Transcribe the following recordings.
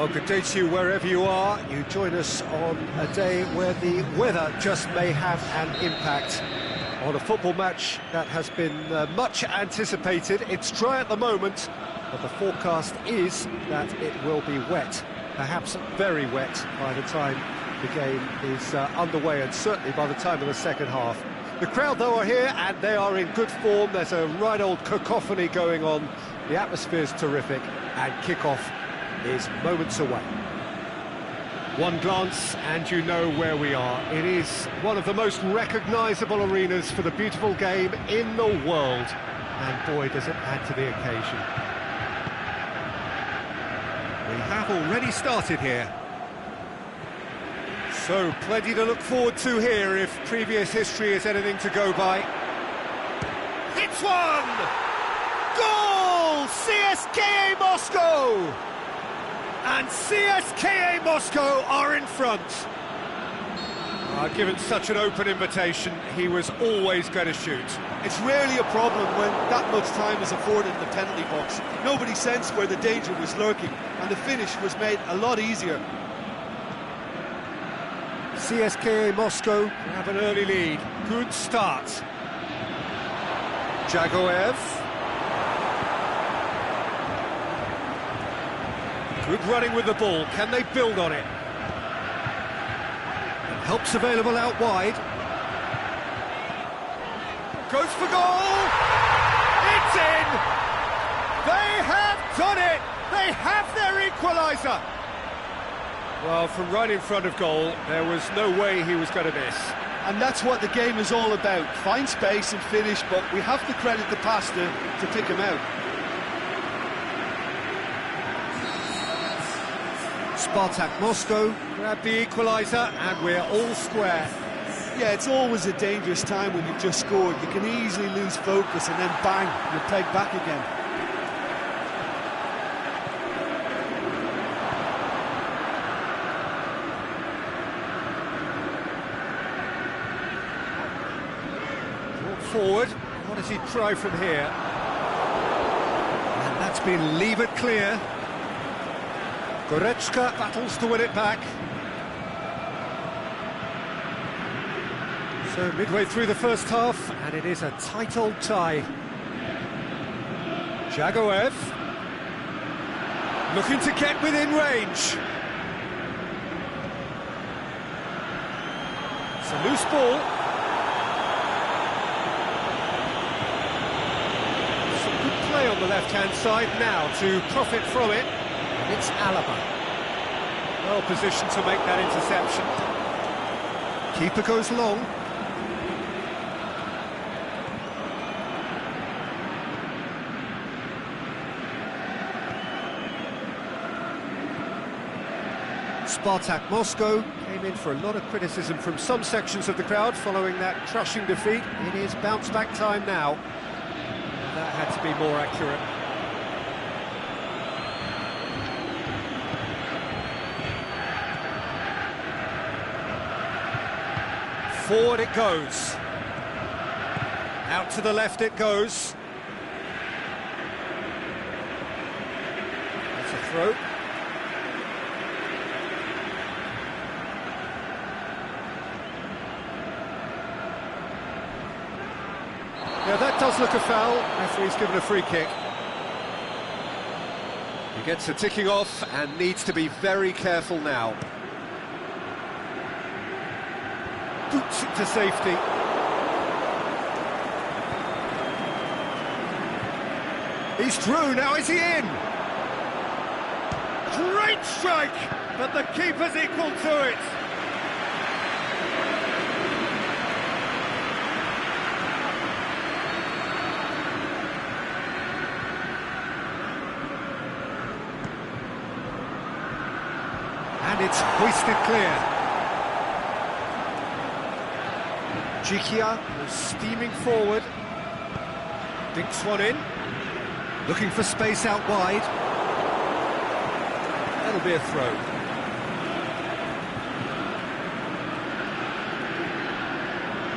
Well, good day to you wherever you are. You join us on a day where the weather just may have an impact on a football match that has been much anticipated. It's dry at the moment, but the forecast is that it will be wet, perhaps very wet by the time the game is underway, and certainly by the time of the second half. The crowd, though, are here, and they are in good form. There's a right old cacophony going on. The atmosphere's terrific, and kick-off is moments away. One glance and you know where we are. It is one of the most recognisable arenas for the beautiful game in the world, and boy does it add to the occasion. We have already started here, so plenty to look forward to here if previous history is anything to go by. Hits one! Goal! CSKA Moscow! And CSKA Moscow are in front. Given such an open invitation, he was always going to shoot. It's rarely a problem when that much time is afforded in the penalty box. Nobody sensed where the danger was lurking, and the finish was made a lot easier. CSKA Moscow have an early lead. Good start. Jagoev. Good running with the ball. Can they build on it? And help's available out wide. Goes for goal! It's in! They have done it! They have their equaliser! Well, from right in front of goal, there was no way he was going to miss. And that's what the game is all about. Find space and finish, but we have to credit the passer to pick him out. Spartak Moscow grab the equaliser, and we're all square. Yeah, it's always a dangerous time when you've just scored. You can easily lose focus and then bang, you're pegged back again. Brought forward, what does he try from here? And that's been levered clear. Goretzka battles to win it back. So midway through the first half, and it is a tight old tie. Jagoev looking to get within range. It's a loose ball. Some good play on the left-hand side now to profit from it. It's Alaba. Well positioned to make that interception. Keeper goes long. Spartak Moscow came in for a lot of criticism from some sections of the crowd following that crushing defeat. It is bounce-back time now. That had to be more accurate. Forward it goes. Out to the left it goes. That's a throw. Yeah, that does look a foul. Referee's given a free kick. He gets a ticking off and needs to be very careful now. Boots it to safety. He's through, now is he in? Great strike, but the keeper's equal to it. And it's hoisted clear. Jikia is steaming forward. Dinks one in. Looking for space out wide. That'll be a throw.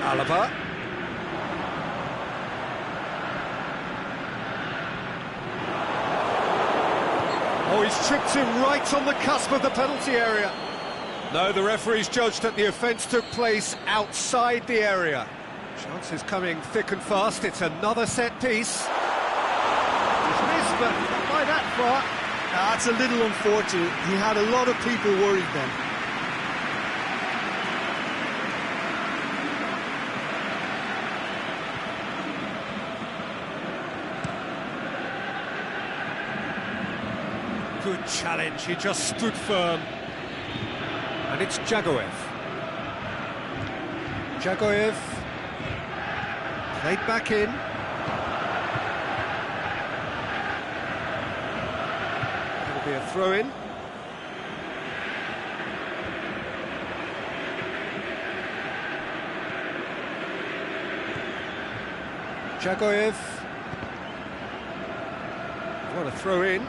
Alaba. Oh, he's He's tripped him right on the cusp of the penalty area. No, the referee's judged that the offence took place outside the area. Chances coming thick and fast. It's another set piece. He's missed, but not by that far. That's a little unfortunate. He had a lot of people worried then. Good challenge, he just stood firm. And it's Jagoev. Jagoev played back in. It'll be a throw-in. Jagoev. What a throw-in.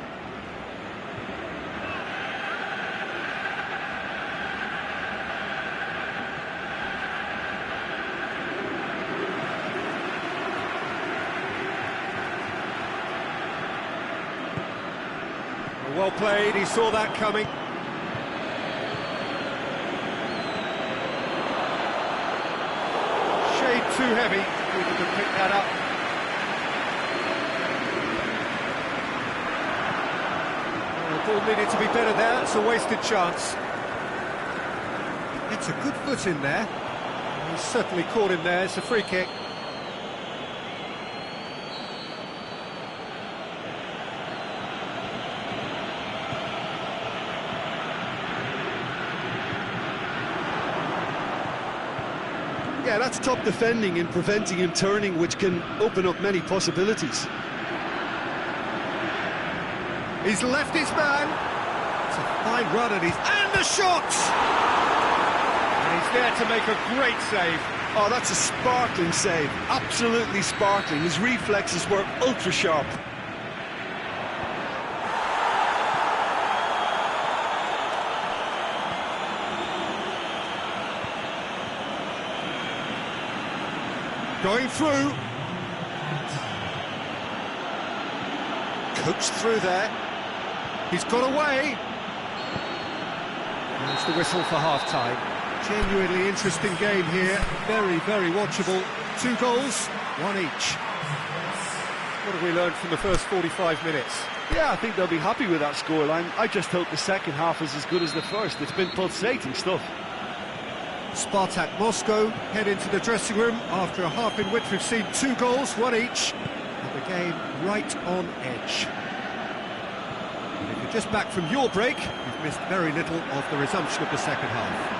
Well played, he saw that coming. Shade too heavy, he could pick that up. Well, the ball needed to be better there, it's a wasted chance. It's a good foot in there. He's certainly caught him there, it's a free kick. Yeah, that's top defending and preventing him turning, which can open up many possibilities. He's left his man. It's a fine run and the shot! And he's there to make a great save. Oh, that's a sparkling save. Absolutely sparkling. His reflexes were ultra sharp. Going through. Coached through there. He's got away. There's the whistle for half-time. Genuinely interesting game here. Very, very watchable. 2 goals, 1 each. What have we learned from the first 45 minutes? Yeah, I think they'll be happy with that scoreline. I just hope the second half is as good as the first. It's been pulsating stuff. Spartak Moscow head into the dressing room after a half in which we've seen 2 goals, 1 each, and the game right on edge. And if you're just back from your break, you've missed very little of the resumption of the second half.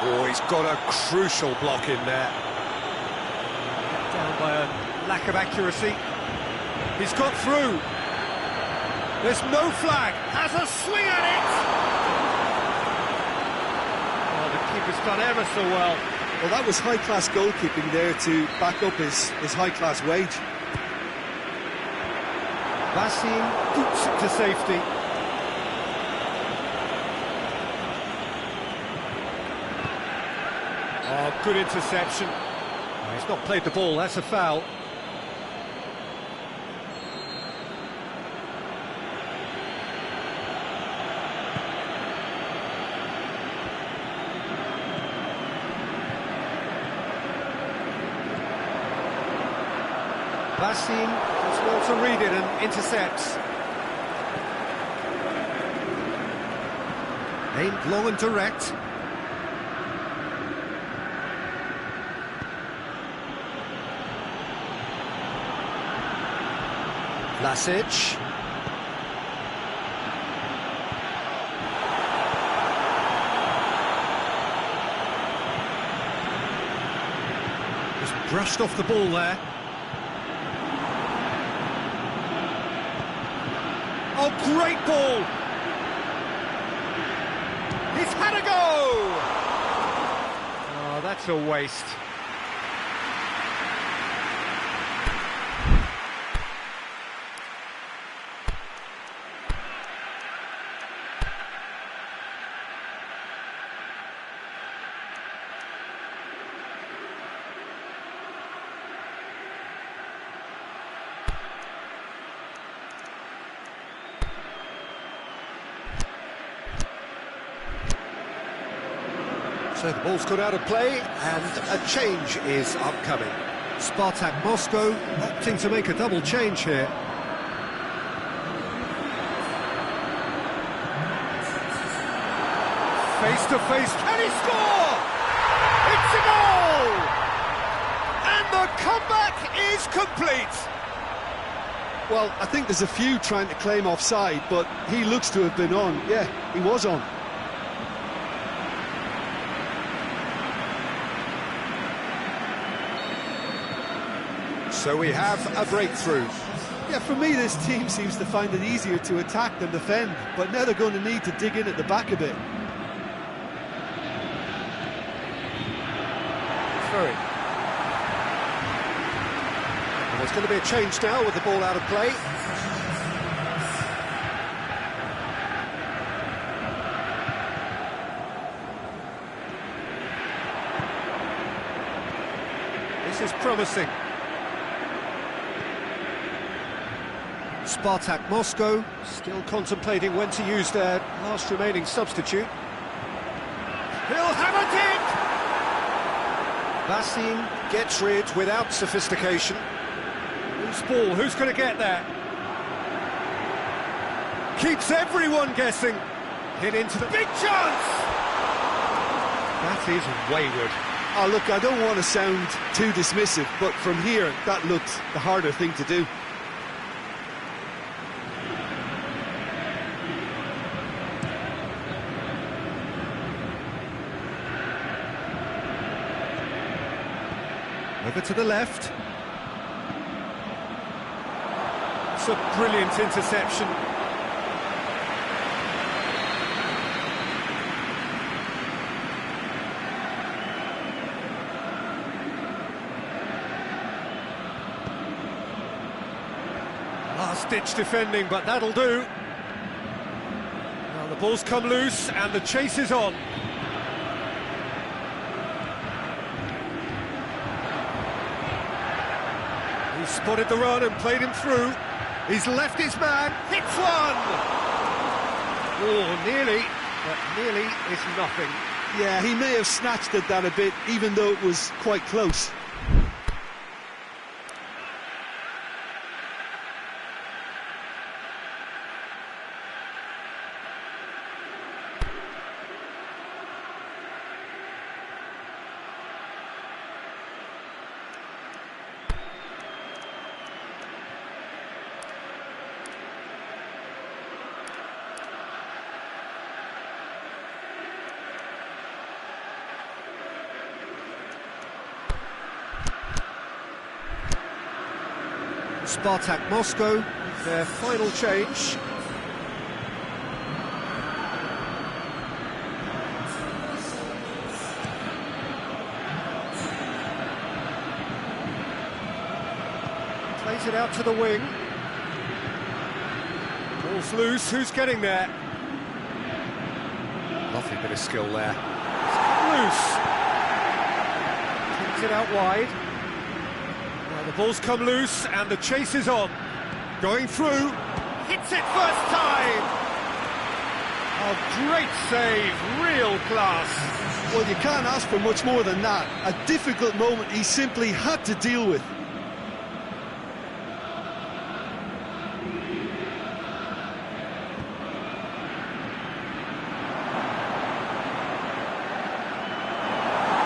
Oh, he's got a crucial block in there. Down by a lack of accuracy. He's got through. There's no flag. Has a swing at it. Keeper's done ever so well. Well, that was high-class goalkeeping there to back up his high-class wage. Basim boots it to safety. Oh, good interception. Oh, he's not played the ball, that's a foul. Basim just wants to read it and intercepts. Aimed long and direct. Vlasic. Just brushed off the ball there. Oh, great ball! He's had a go! Oh, that's a waste. So the ball's got out of play, and a change is upcoming. Spartak Moscow opting to make a double change here. Face to face, can he score? It's a goal! And the comeback is complete. Well, I think there's a few trying to claim offside, but he looks to have been on. Yeah, he was on. So we have a breakthrough. Yeah, for me, this team seems to find it easier to attack than defend, but now they're going to need to dig in at the back a bit. Through. And there's going to be a change now with the ball out of play. This is promising. Spartak Moscow still contemplating when to use their last remaining substitute. He'll have a dip! Basim gets rid without sophistication. Loose ball, who's going to get there? Keeps everyone guessing. Hit into the big chance! That is wayward. Oh, look, I don't want to sound too dismissive, but from here, that looked the harder thing to do. Over to the left. It's a brilliant interception. Last-ditch defending, but that'll do. Now the ball's come loose and the chase is on. Spotted the run and played him through. He's left his man, hits one! Oh, nearly, but nearly is nothing. Yeah, he may have snatched at that a bit, even though it was quite close. Spartak Moscow, their final change. Plays it out to the wing. Ball's loose, who's getting there? Lovely bit of skill there. Loose. Kicks it out wide. The ball's come loose and the chase is on. Going through, hits it first time! A great save, real class. Well, you can't ask for much more than that. A difficult moment he simply had to deal with.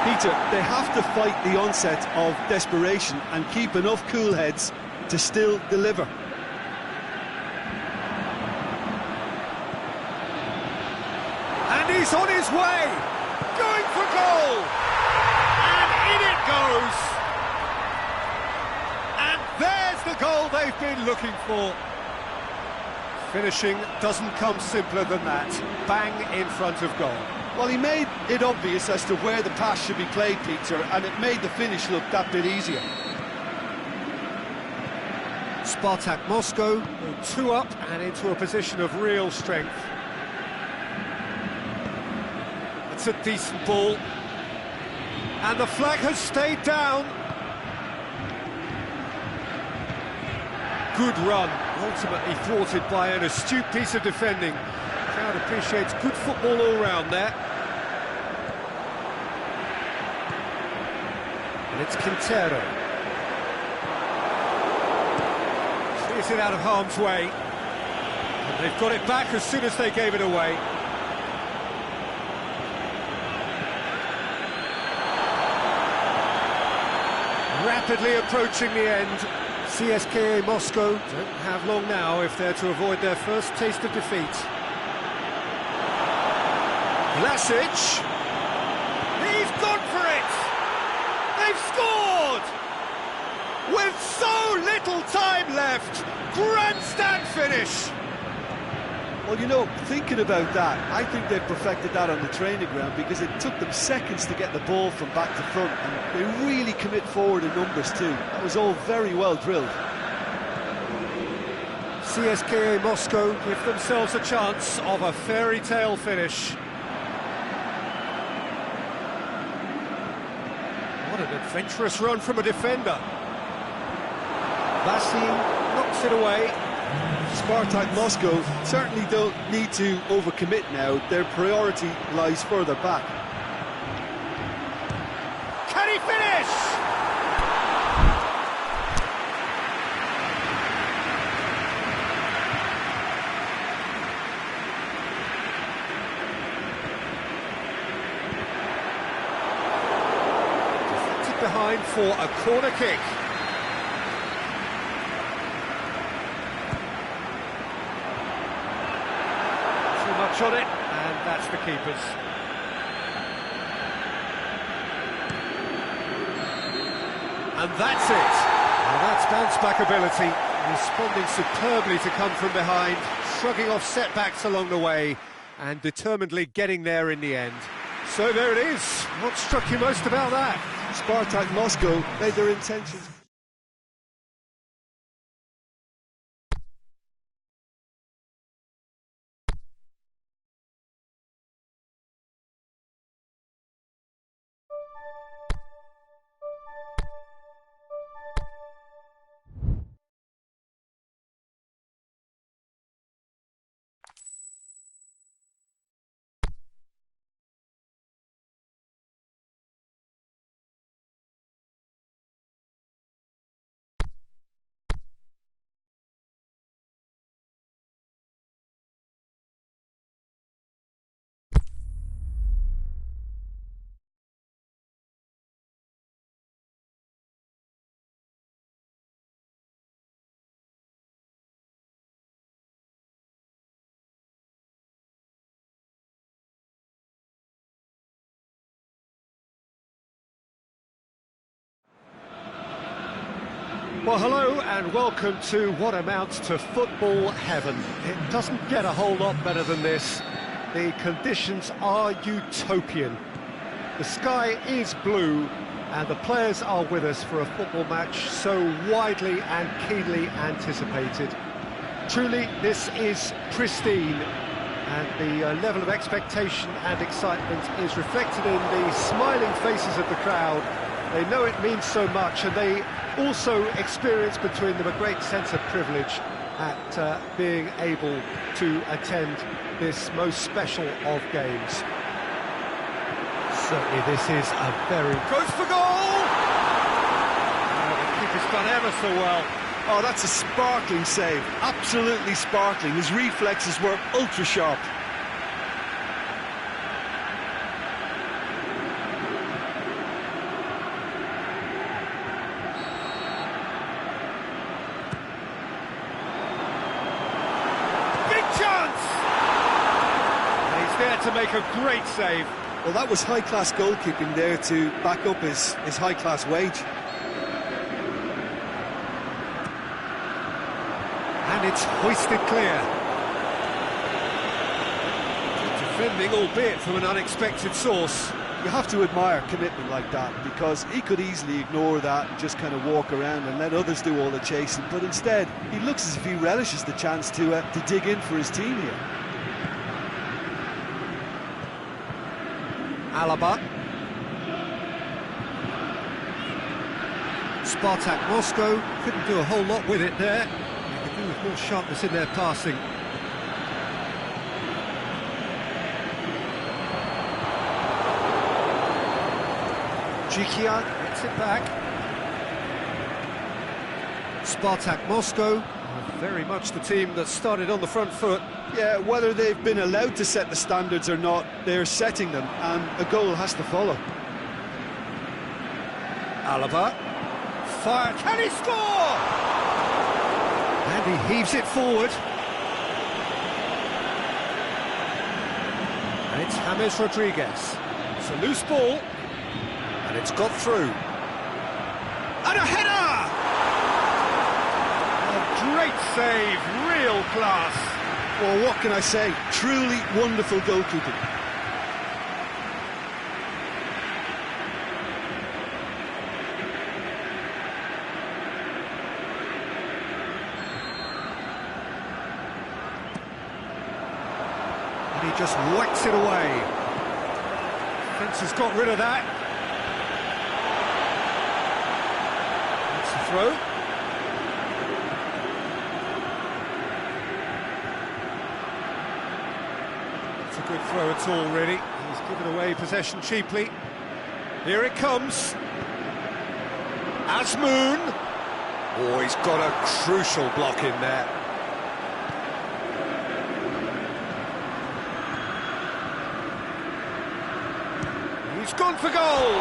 Peter, they have to fight the onset of desperation and keep enough cool heads to still deliver. And he's on his way, going for goal, and in it goes. And there's the goal they've been looking for. Finishing doesn't come simpler than that, bang in front of goal. Well, he made it obvious as to where the pass should be played, Peter, and it made the finish look that bit easier. Spartak Moscow go 2 up and into a position of real strength. It's a decent ball. And the flag has stayed down. Good run, ultimately thwarted by an astute piece of defending. Crowd appreciates good football all round there. And it's Quintero. Sees it out of harm's way. And they've got it back as soon as they gave it away. Rapidly approaching the end. CSKA Moscow don't have long now if they're to avoid their first taste of defeat. Vlasic. He's gone for it! They've scored! With so little time left! Grandstand finish! Well, you know, thinking about that, I think they've perfected that on the training ground because it took them seconds to get the ball from back to front, and they really commit forward in numbers too. That was all very well drilled. CSKA Moscow give themselves a chance of a fairy tale finish. What an adventurous run from a defender. Vasim knocks it away. Spartak Moscow certainly don't need to overcommit now. Their priority lies further back. Can he finish? Deflected behind for a corner kick. On it, and that's the keeper's. And that's it. Well, that's bounce-back ability, responding superbly to come from behind, shrugging off setbacks along the way, and determinedly getting there in the end. So there it is. What struck you most about that? Spartak Moscow made their intentions. Well, hello and welcome to what amounts to football heaven. It doesn't get a whole lot better than this. The conditions are utopian. The sky is blue and the players are with us for a football match so widely and keenly anticipated. Truly, this is pristine, and the level of expectation and excitement is reflected in the smiling faces of the crowd. They know it means so much, and they also experience between them a great sense of privilege at being able to attend this most special of games. Certainly this is a very... Goes for goal! Oh, the keeper's done ever so well. Oh, that's a sparkling save, absolutely sparkling. His reflexes were ultra sharp. To make a great save. Well, that was high-class goalkeeping there to back up his high-class wage. And it's hoisted clear. Defending, albeit from an unexpected source. You have to admire commitment like that, because he could easily ignore that and just kind of walk around and let others do all the chasing, but instead he looks as if he relishes the chance to dig in for his team here. Alaba. Spartak Moscow couldn't do a whole lot with it there. They could do with more sharpness in their passing. Jikia gets it back. Spartak Moscow are very much the team that started on the front foot. Yeah, whether they've been allowed to set the standards or not, they're setting them, and a goal has to follow. Alaba, fire, can he score? And he heaves it forward. And it's James Rodriguez. It's a loose ball, and it's got through. And a header! A great save, real class. Well, what can I say? Truly wonderful goalkeeping. And he just whacks it away. Fence has got rid of that. That's the throw. It's a good throw at all, really. He's given away possession cheaply. Here it comes. Azmoun. Oh, he's got a crucial block in there. He's gone for goal!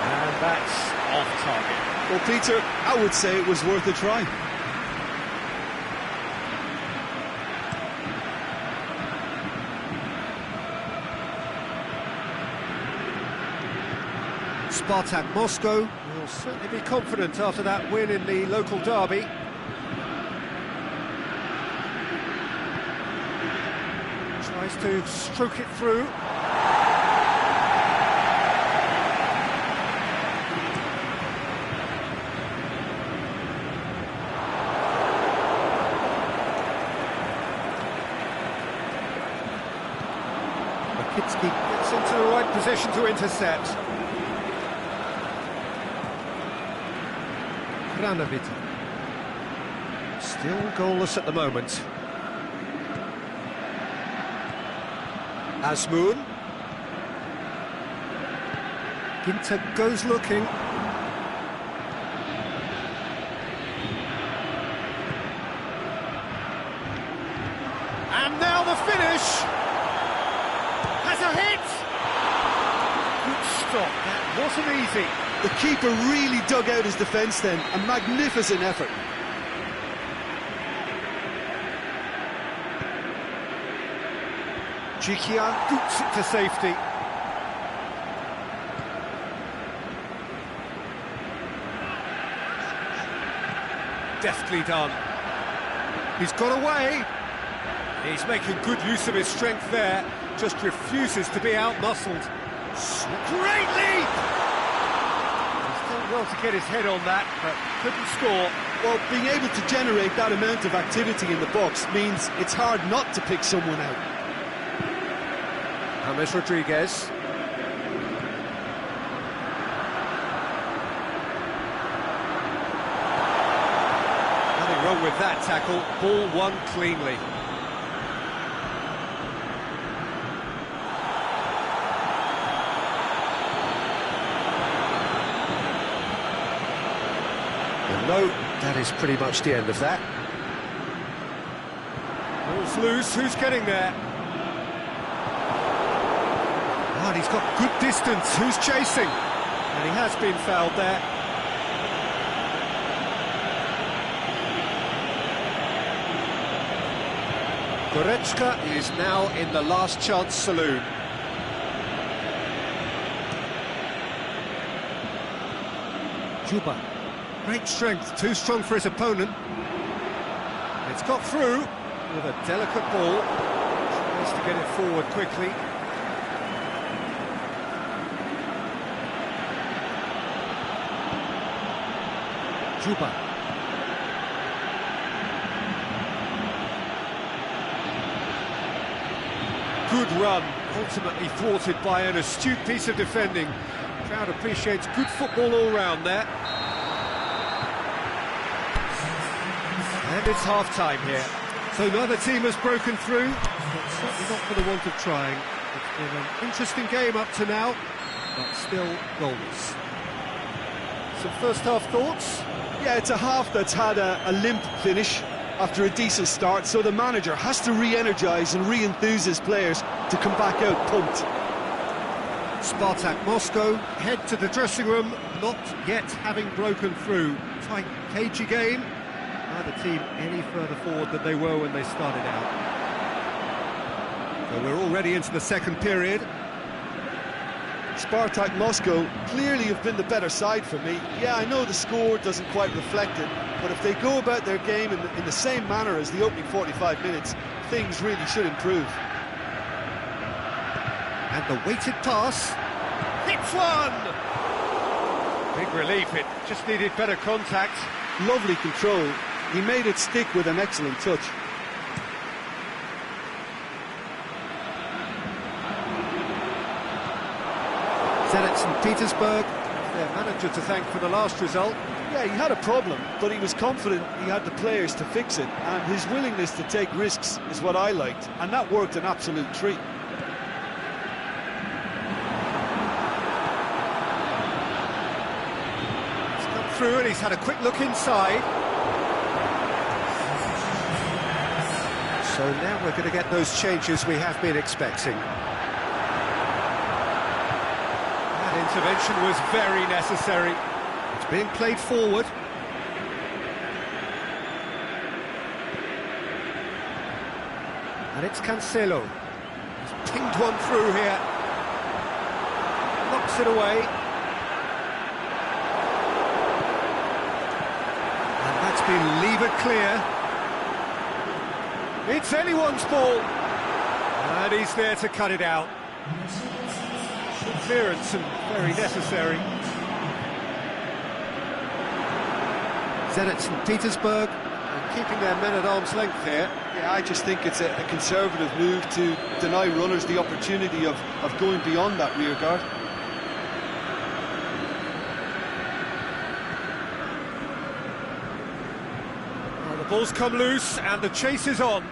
And that's off target. Well, Peter, I would say it was worth a try. Spartak Moscow will certainly be confident after that win in the local derby. Tries to stroke it through. Rakitsky gets into the right position to intercept. Granovita. Still goalless at the moment. Azmoun. Ginter goes looking. And now the finish! Has a hit! Good stop, that wasn't easy. The keeper really dug out his defence then, a magnificent effort. Jikia boots it to safety. Deftly done. He's got away. He's making good use of his strength there. Just refuses to be out-muscled. Great leap! Well to get his head on that, but couldn't score. Well, being able to generate that amount of activity in the box means it's hard not to pick someone out. James Rodriguez. Nothing wrong with that tackle. Ball won cleanly. No, that is pretty much the end of that. Ball's loose, who's getting there? Oh, and he's got good distance, who's chasing? And he has been fouled there. Goretzka is now in the last chance saloon. Juba. Great strength, too strong for his opponent. It's got through with a delicate ball. Tries to get it forward quickly. Juba. Good run, ultimately thwarted by an astute piece of defending. The crowd appreciates good football all round there. And it's half-time here. So neither team has broken through, but certainly not for the want of trying. It's been an interesting game up to now. but still goals. Some first-half thoughts? Yeah, it's a half that's had a limp finish after a decent start, so the manager has to re-energise and re-enthuse his players to come back out pumped. Spartak Moscow head to the dressing room, not yet having broken through. Tight, cagey game. Neither team any further forward than they were when they started out. So we're already into the second period. Spartak Moscow clearly have been the better side for me. Yeah, I know the score doesn't quite reflect it, but if they go about their game in the same manner as the opening 45 minutes, things really should improve. And the weighted pass. Hits one! Big relief, it just needed better contact. Lovely control. He made it stick with an excellent touch. Zenit St. Petersburg, their manager to thank for the last result. Yeah, he had a problem, but he was confident he had the players to fix it, and his willingness to take risks is what I liked, and that worked an absolute treat. He's come through and he's had a quick look inside. So now we're going to get those changes we have been expecting. Intervention was very necessary. It's being played forward. And it's Cancelo. He's pinged one through here. Knocks it away. And that's been levered clear. It's anyone's ball. And he's there to cut it out. Clearance and very necessary. Zenit St. Petersburg keeping their men at arm's length here. Yeah, I just think it's a conservative move to deny runners the opportunity of going beyond that rear guard. Well, the ball's come loose and the chase is on.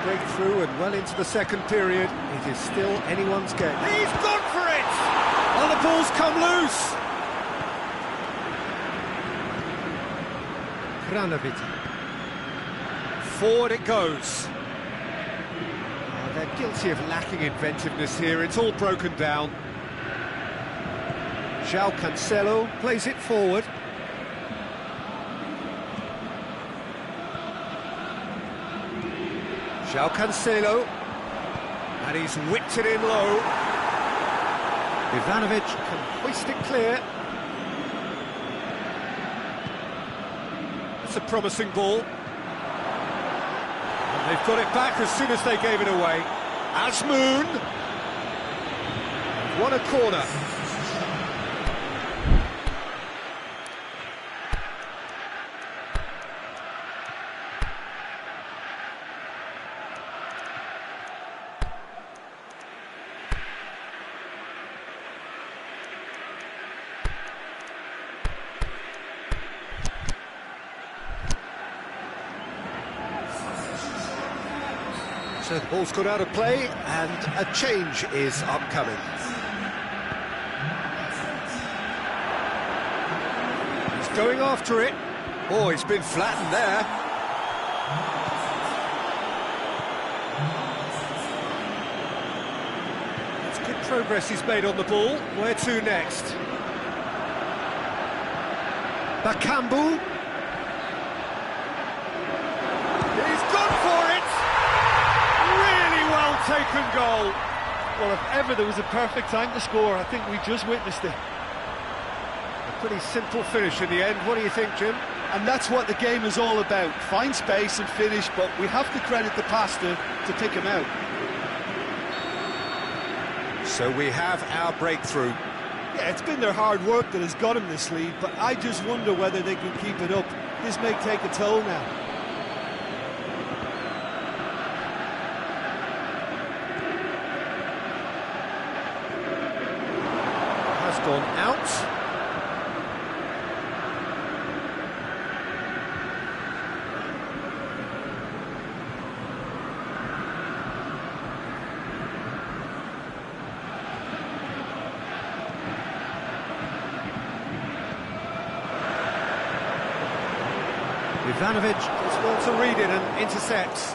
Breakthrough and well into the second period. It is still anyone's game. He's gone for it! Oh, the ball's come loose! Kranovita. Forward it goes. Oh, they're guilty of lacking inventiveness here. It's all broken down. João Cancelo plays it forward. João Cancelo, and he's whipped it in low. Ivanovic can hoist it clear. It's a promising ball. And they've got it back as soon as they gave it away. Azmoun. Won a corner. So the ball's got out of play and a change is upcoming. He's going after it. Oh, he's been flattened there. It's good progress he's made on the ball. Where to next? Bakambu. Taken goal. Well, if ever there was a perfect time to score, I think we just witnessed it. A pretty simple finish in the end. What do you think, Jim? And that's what the game is all about. Find space and finish, but we have to credit the passer to pick him out. So we have our breakthrough. Yeah, it's been their hard work that has got him this lead, but I just wonder whether they can keep it up. This may take a toll now. Gone out. Ivanovic does well to read it and intercepts.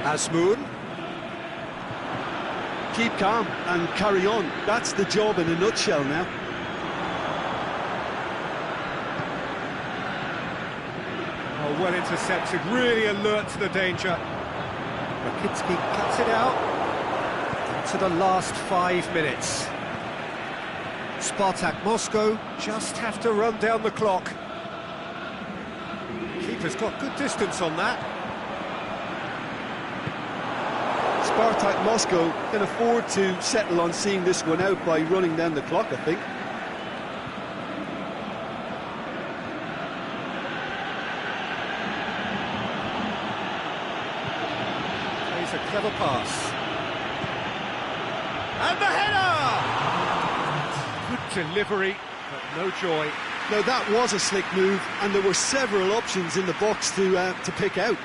Asmoon. Keep calm and carry on. That's the job in a nutshell now. Oh, well intercepted, really alert to the danger. Rakitsky cuts it out. To the last 5 minutes. Spartak Moscow just have to run down the clock. Keeper's got good distance on that. Spartak Moscow can afford to settle on seeing this one out by running down the clock, I think. Plays a clever pass. And the header! Good delivery, but no joy. Now that was a slick move, and there were several options in the box to pick out.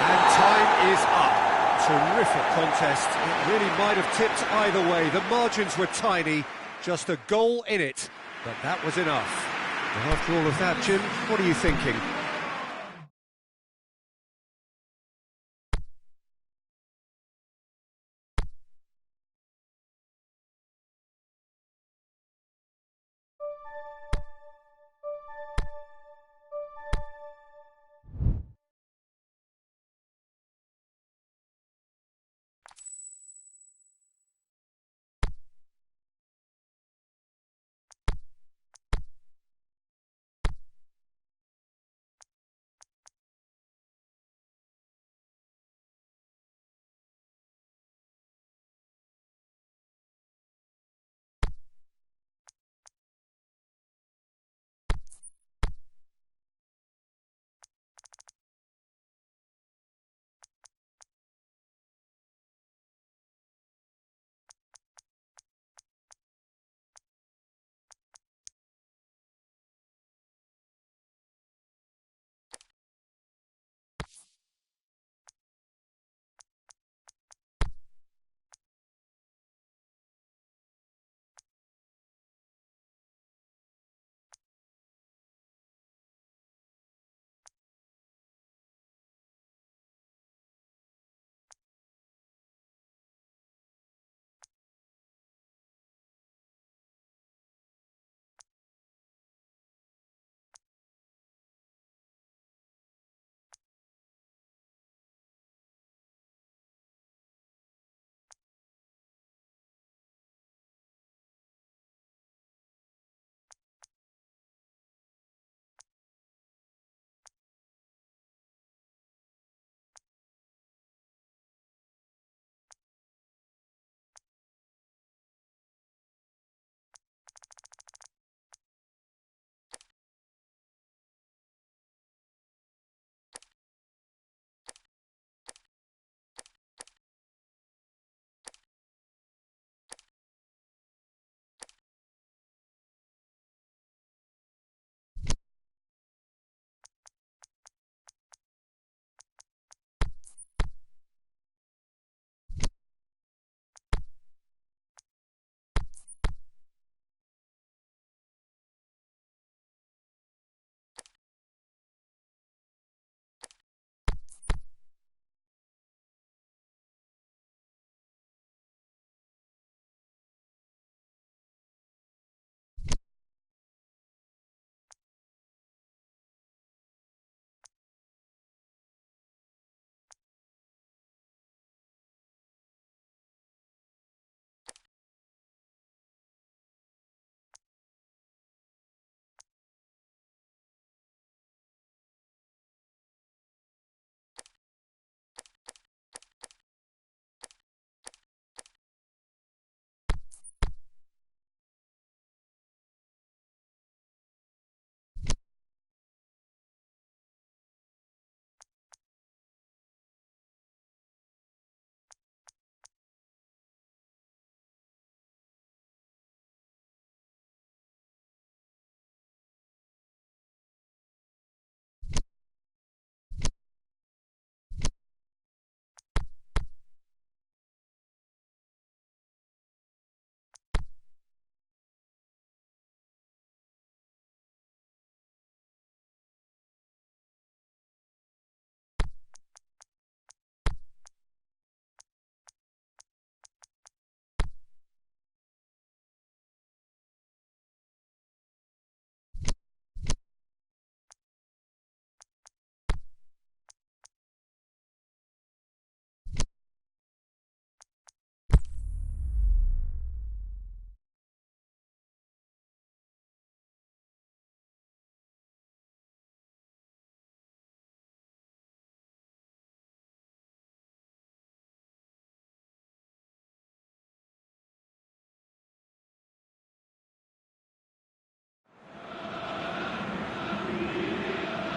And time is up. Terrific contest. It really might have tipped either way. The margins were tiny, just a goal in it, but that was enough. Well, after all of that, Jim, what are you thinking?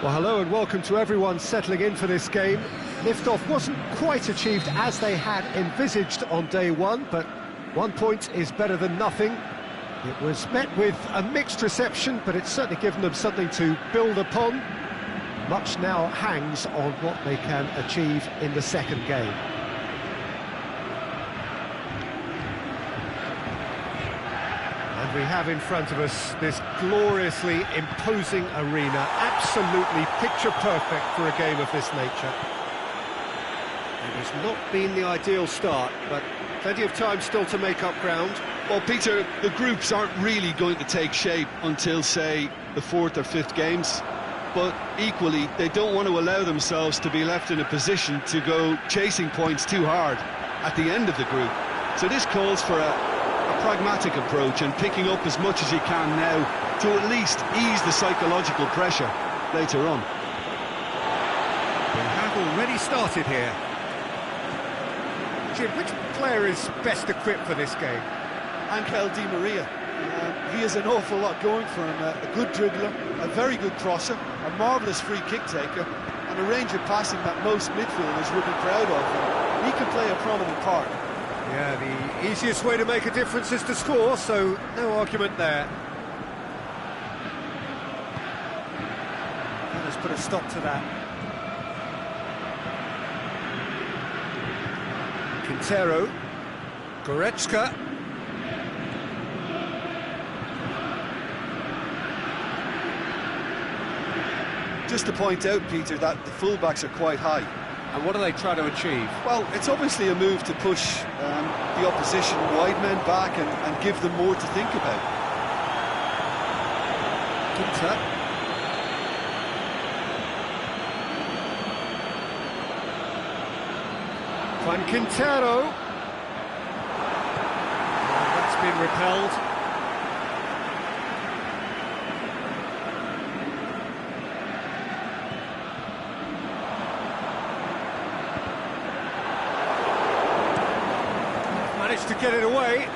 Well, hello and welcome to everyone settling in for this game. Liftoff wasn't quite achieved as they had envisaged on day one, but 1 point is better than nothing. It was met with a mixed reception, but it's certainly given them something to build upon. Much now hangs on what they can achieve in the second game. And we have in front of us this gloriously imposing arena, absolutely picture perfect for a game of this nature. It has not been the ideal start, but plenty of time still to make up ground. Well, Peter, the groups aren't really going to take shape until, say, the fourth or fifth games. But equally, they don't want to allow themselves to be left in a position to go chasing points too hard at the end of the group. So this calls for a pragmatic approach and picking up as much as you can now to at least ease the psychological pressure later on. We have already started here. Jim, which player is best equipped for this game? Angel Di Maria. He has an awful lot going for him. A good dribbler, a very good crosser, a marvellous free kick taker, and a range of passing that most midfielders would be proud of. He can play a prominent part. Yeah, the easiest way to make a difference is to score, so no argument there. Let us put a stop to that. Quintero, Goretzka. Just to point out, Peter, that the fullbacks are quite high. And what are they trying to achieve? Well, it's obviously a move to push the opposition wide men back and give them more to think about. Quinta. Juan Quintero. That's been repelled. Managed to get it away.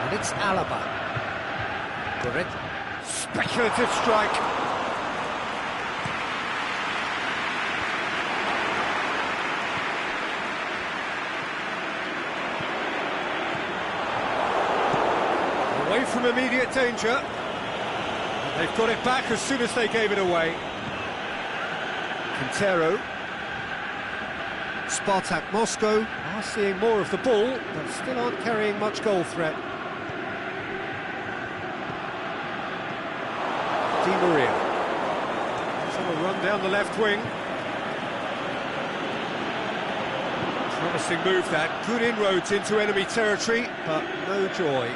And it's Alaba. Correct. Speculative strike. Away from immediate danger. They've got it back as soon as they gave it away. Quintero. Spartak Moscow are seeing more of the ball, but still aren't carrying much goal threat. Di Maria. He's on a run down the left wing. Promising move that. Good inroads into enemy territory, but no joy.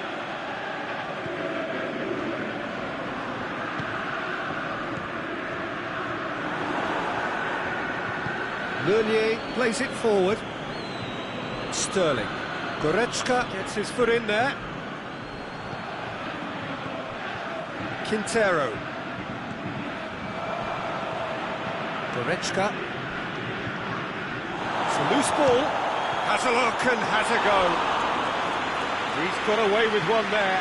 Meunier plays it forward. Sterling. Goretzka gets his foot in there. Quintero. Goretzka. It's a loose ball. Has a look and has a go. He's got away with one there.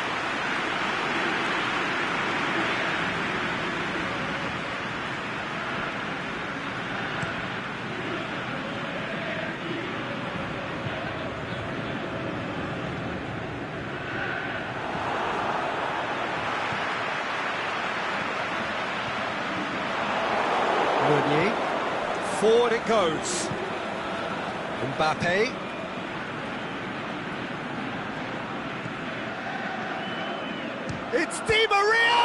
Meunier. Forward it goes. Mbappe. It's Di Maria!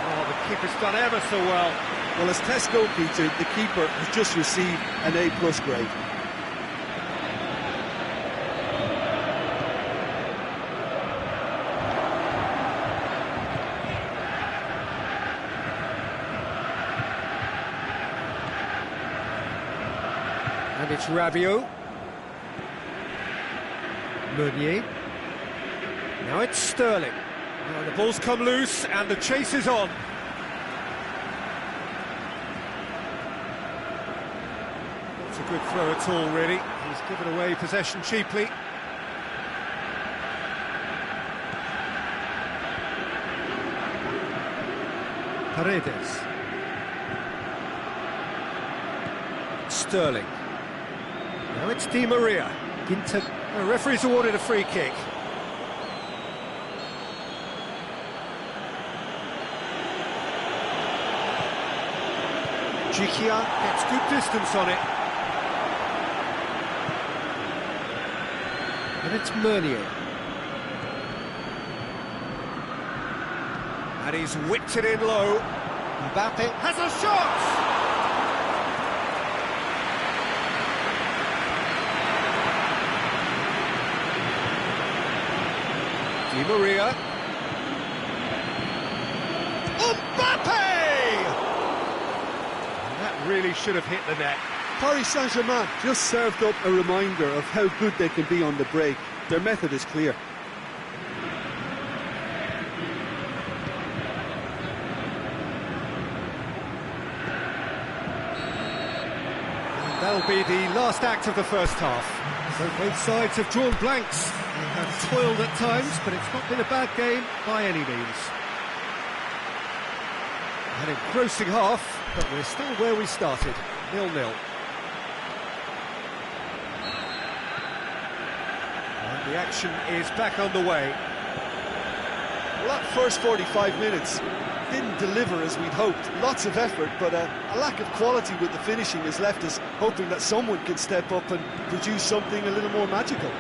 Oh, the keeper's done ever so well. Well, as tests go, Peter, the keeper has just received an A+ grade. And it's Rabiot. Meunier. Now it's Sterling. Now the ball's come loose and the chase is on. It's a good throw at all, really. He's given away possession cheaply. Paredes. Sterling. Now it's Di Maria. The referee's awarded a free kick. Gikia gets good distance on it. And it's Meunier. And he's whipped it in low. Mbappe has a shot! Di Maria. Mbappe! Really should have hit the net. Paris Saint-Germain just served up a reminder of how good they can be on the break. Their method is clear. And that'll be the last act of the first half. So both sides have drawn blanks. They have toiled at times, but it's not been a bad game by any means. An engrossing half, but we're still where we started, 0-0. And the action is back on the way. Well, that first 45 minutes didn't deliver as we'd hoped. Lots of effort, but a lack of quality with the finishing has left us hoping that someone can step up and produce something a little more magical.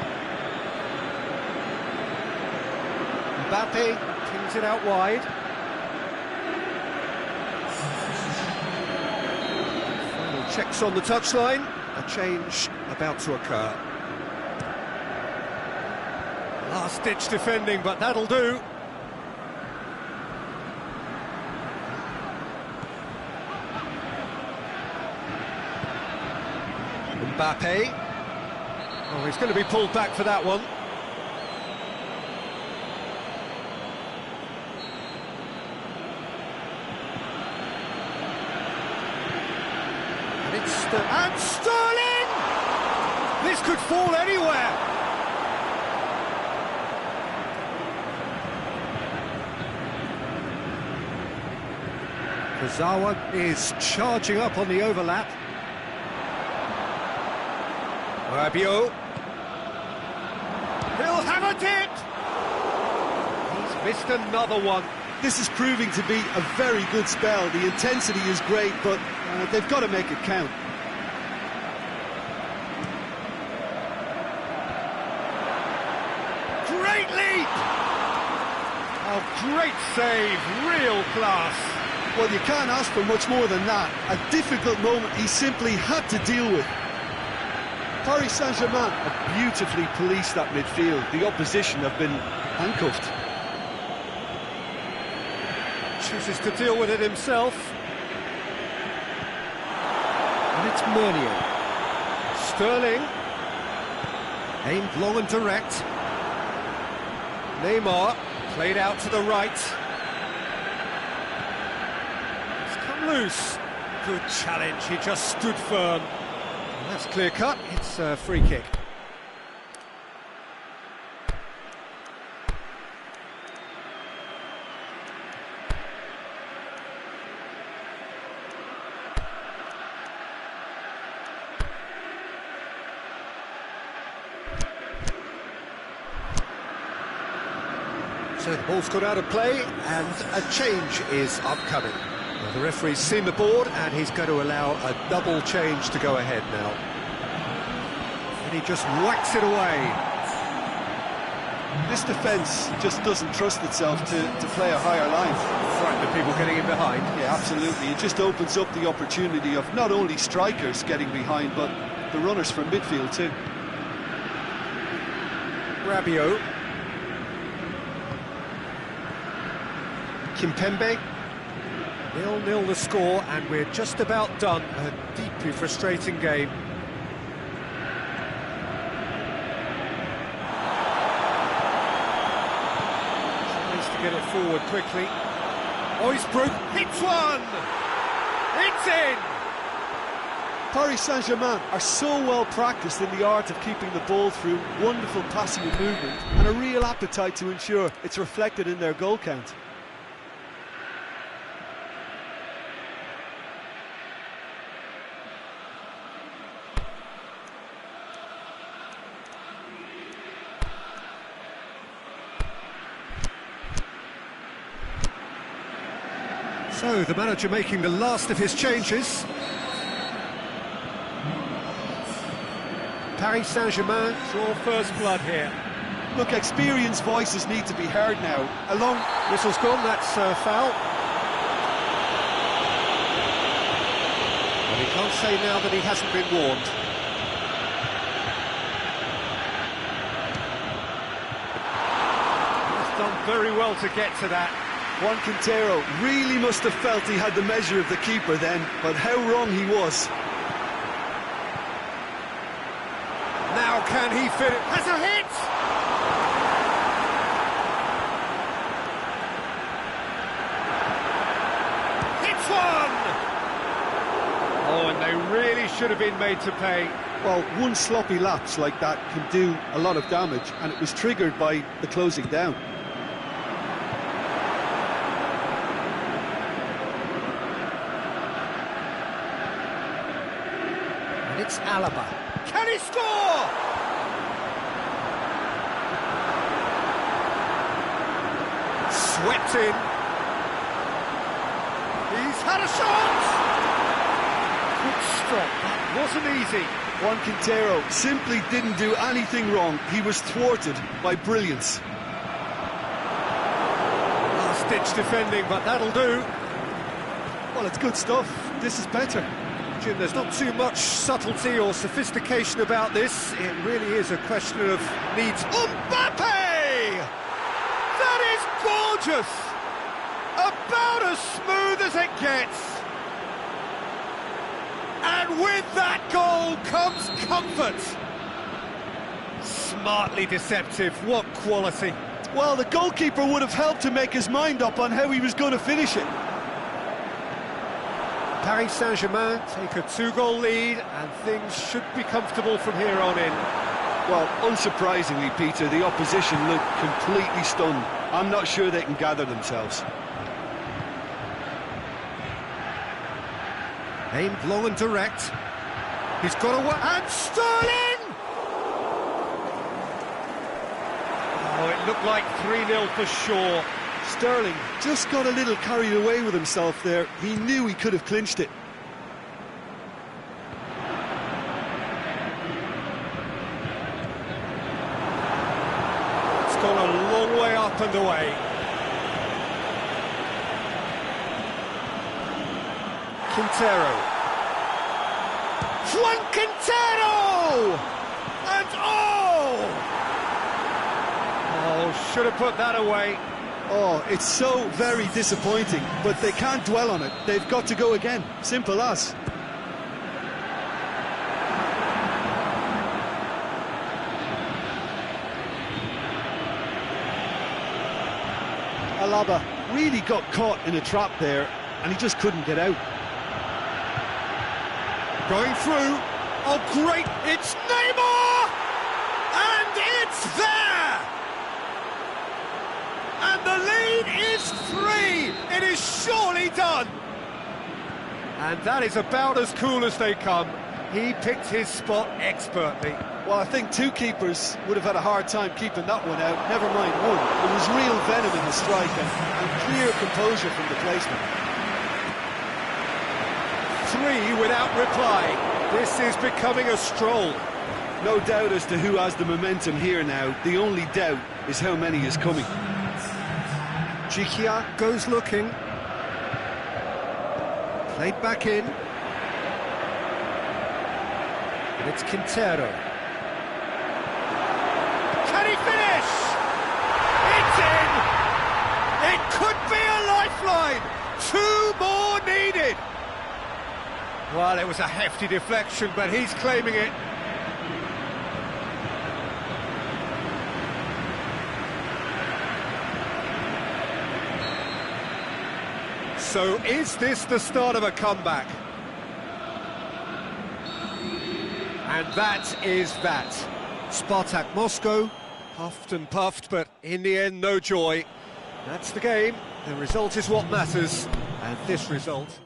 Mbappe pings it out wide. Checks on the touchline, a change about to occur. Last-ditch defending, but that'll do. Mbappe. Oh, he's going to be pulled back for that one. And Sterling! This could fall anywhere. Kazawa is charging up on the overlap. Rabiot. He'll have it! He's missed another one. This is proving to be a very good spell. The intensity is great, but they've got to make it count. Great leap! Oh, great save, real class. Well, you can't ask for much more than that. A difficult moment he simply had to deal with. Paris Saint-Germain have beautifully policed that midfield. The opposition have been handcuffed. Chooses to deal with it himself. And it's Meunier. Sterling. Aimed long and direct. Neymar played out to the right. It's come loose. Good challenge, he just stood firm. And that's clear cut, it's a free kick. So the ball's gone out of play, and a change is upcoming. Well, the referee's seen the board, and he's going to allow a double change to go ahead now. And he just whacks it away. This defence just doesn't trust itself to play a higher line. Frightened of people getting in behind. Yeah, absolutely. It just opens up the opportunity of not only strikers getting behind, but the runners from midfield too. Rabiot. Kimpembe. 0-0 the score, and we're just about done. A deeply frustrating game. Tries to get it forward quickly. Oh, he's broke. Hits one! It's in! Paris Saint-Germain are so well practiced in the art of keeping the ball through wonderful passing and movement, and a real appetite to ensure it's reflected in their goal count. So, the manager making the last of his changes. Paris Saint-Germain draw first blood here. Look, experienced voices need to be heard now. Along, whistle's gone, that's foul. But he can't say now that he hasn't been warned. He's done very well to get to that. Juan Quintero really must have felt he had the measure of the keeper then, but how wrong he was. Now can he fit it? Has a hit! Hits one! Oh, and they really should have been made to pay. Well, one sloppy lapse like that can do a lot of damage, and it was triggered by the closing down. And it's Alaba. Can he score? Swept in. He's had a shot! Good stop, that wasn't easy. Juan Quintero simply didn't do anything wrong. He was thwarted by brilliance. Last-ditch defending, but that'll do. Well, it's good stuff. This is better. Jim, there's not too much subtlety or sophistication about this. It really is a question of needs. Mbappe! That is gorgeous! About as smooth as it gets. And with that goal comes comfort. Smartly deceptive, what quality. Well, the goalkeeper would have helped to make his mind up on how he was going to finish it. Paris Saint-Germain take a 2-goal lead, and things should be comfortable from here on in. Well, unsurprisingly, Peter, the opposition look completely stunned. I'm not sure they can gather themselves. Aimed low and direct. He's got away. And Sterling! Oh, it looked like 3-0 for sure. Sterling just got a little carried away with himself there. He knew he could have clinched it. It's gone a long way up and away. Quintero. Juan Quintero! And oh, should have put that away. Oh, it's so very disappointing, but they can't dwell on it. They've got to go again. Simple as. Alaba really got caught in a trap there, and he just couldn't get out. Going through. Oh, great! It's Neymar! And it's there! And the lead is 3! It is surely done! And that is about as cool as they come. He picked his spot expertly. Well, I think two keepers would have had a hard time keeping that one out, never mind one. There was real venom in the strike and clear composure from the placement. 3 without reply. This is becoming a stroll. No doubt as to who has the momentum here now. The only doubt is how many is coming. Gigia goes looking. Played back in. And it's Quintero. Can he finish? It's in! It could be a lifeline! 2 more needed! Well, it was a hefty deflection, but he's claiming it. So is this the start of a comeback? And that is that. Spartak Moscow, puffed and puffed, but in the end, no joy. That's the game. The result is what matters. And this result...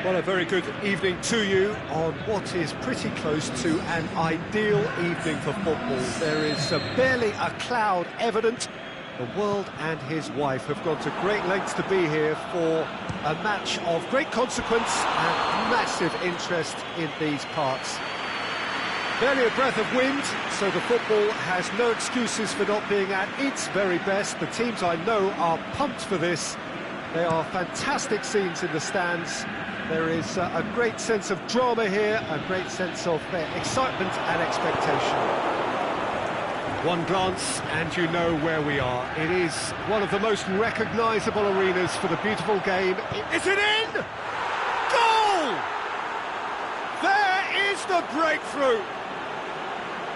Well, a very good evening to you on what is pretty close to an ideal evening for football. There is barely a cloud evident. The world and his wife have gone to great lengths to be here for a match of great consequence and massive interest in these parts. Barely a breath of wind, so the football has no excuses for not being at its very best. The teams I know are pumped for this. There are fantastic scenes in the stands. There is a great sense of drama here, a great sense of excitement and expectation. One glance and you know where we are. It is one of the most recognisable arenas for the beautiful game. Is it in? Goal! There is the breakthrough!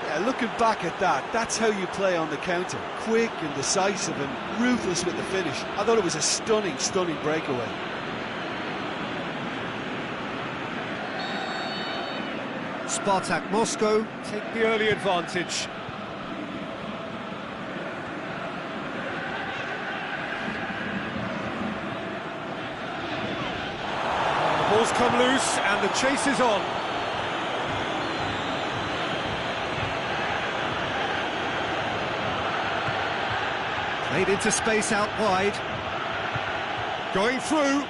Yeah, looking back at that, that's how you play on the counter. Quick and decisive and ruthless with the finish. I thought it was a stunning, stunning breakaway. Spartak Moscow take the early advantage. The ball's come loose and the chase is on. Played into space out wide. Going through.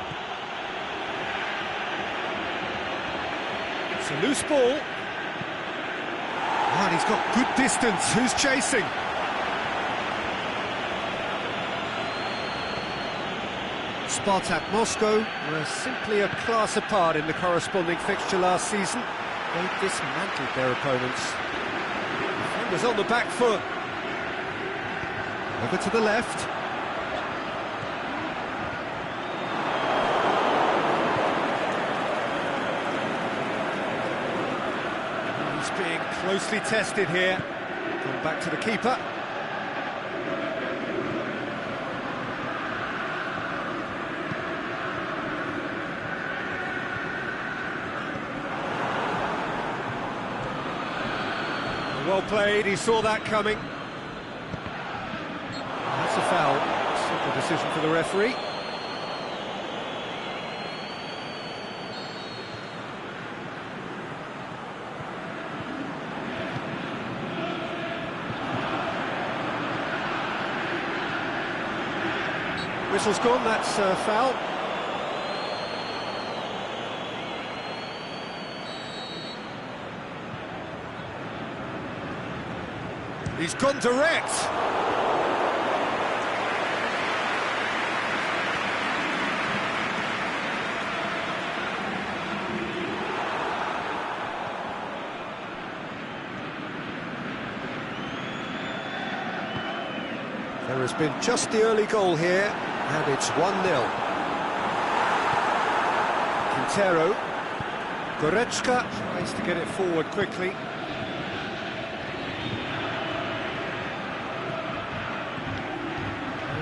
It's a loose ball. Oh, and he's got good distance. Who's chasing? Spartak Moscow were simply a class apart in the corresponding fixture last season. They dismantled their opponents. Defenders on the back foot. Over to the left. He's being closely tested here. Going back to the keeper. Well played, he saw that coming. That's a foul. Simple decision for the referee. Whistle's gone, that's foul. He's gone direct. There has been just the early goal here, and it's 1-0. Quintero. Goretzka tries to get it forward quickly.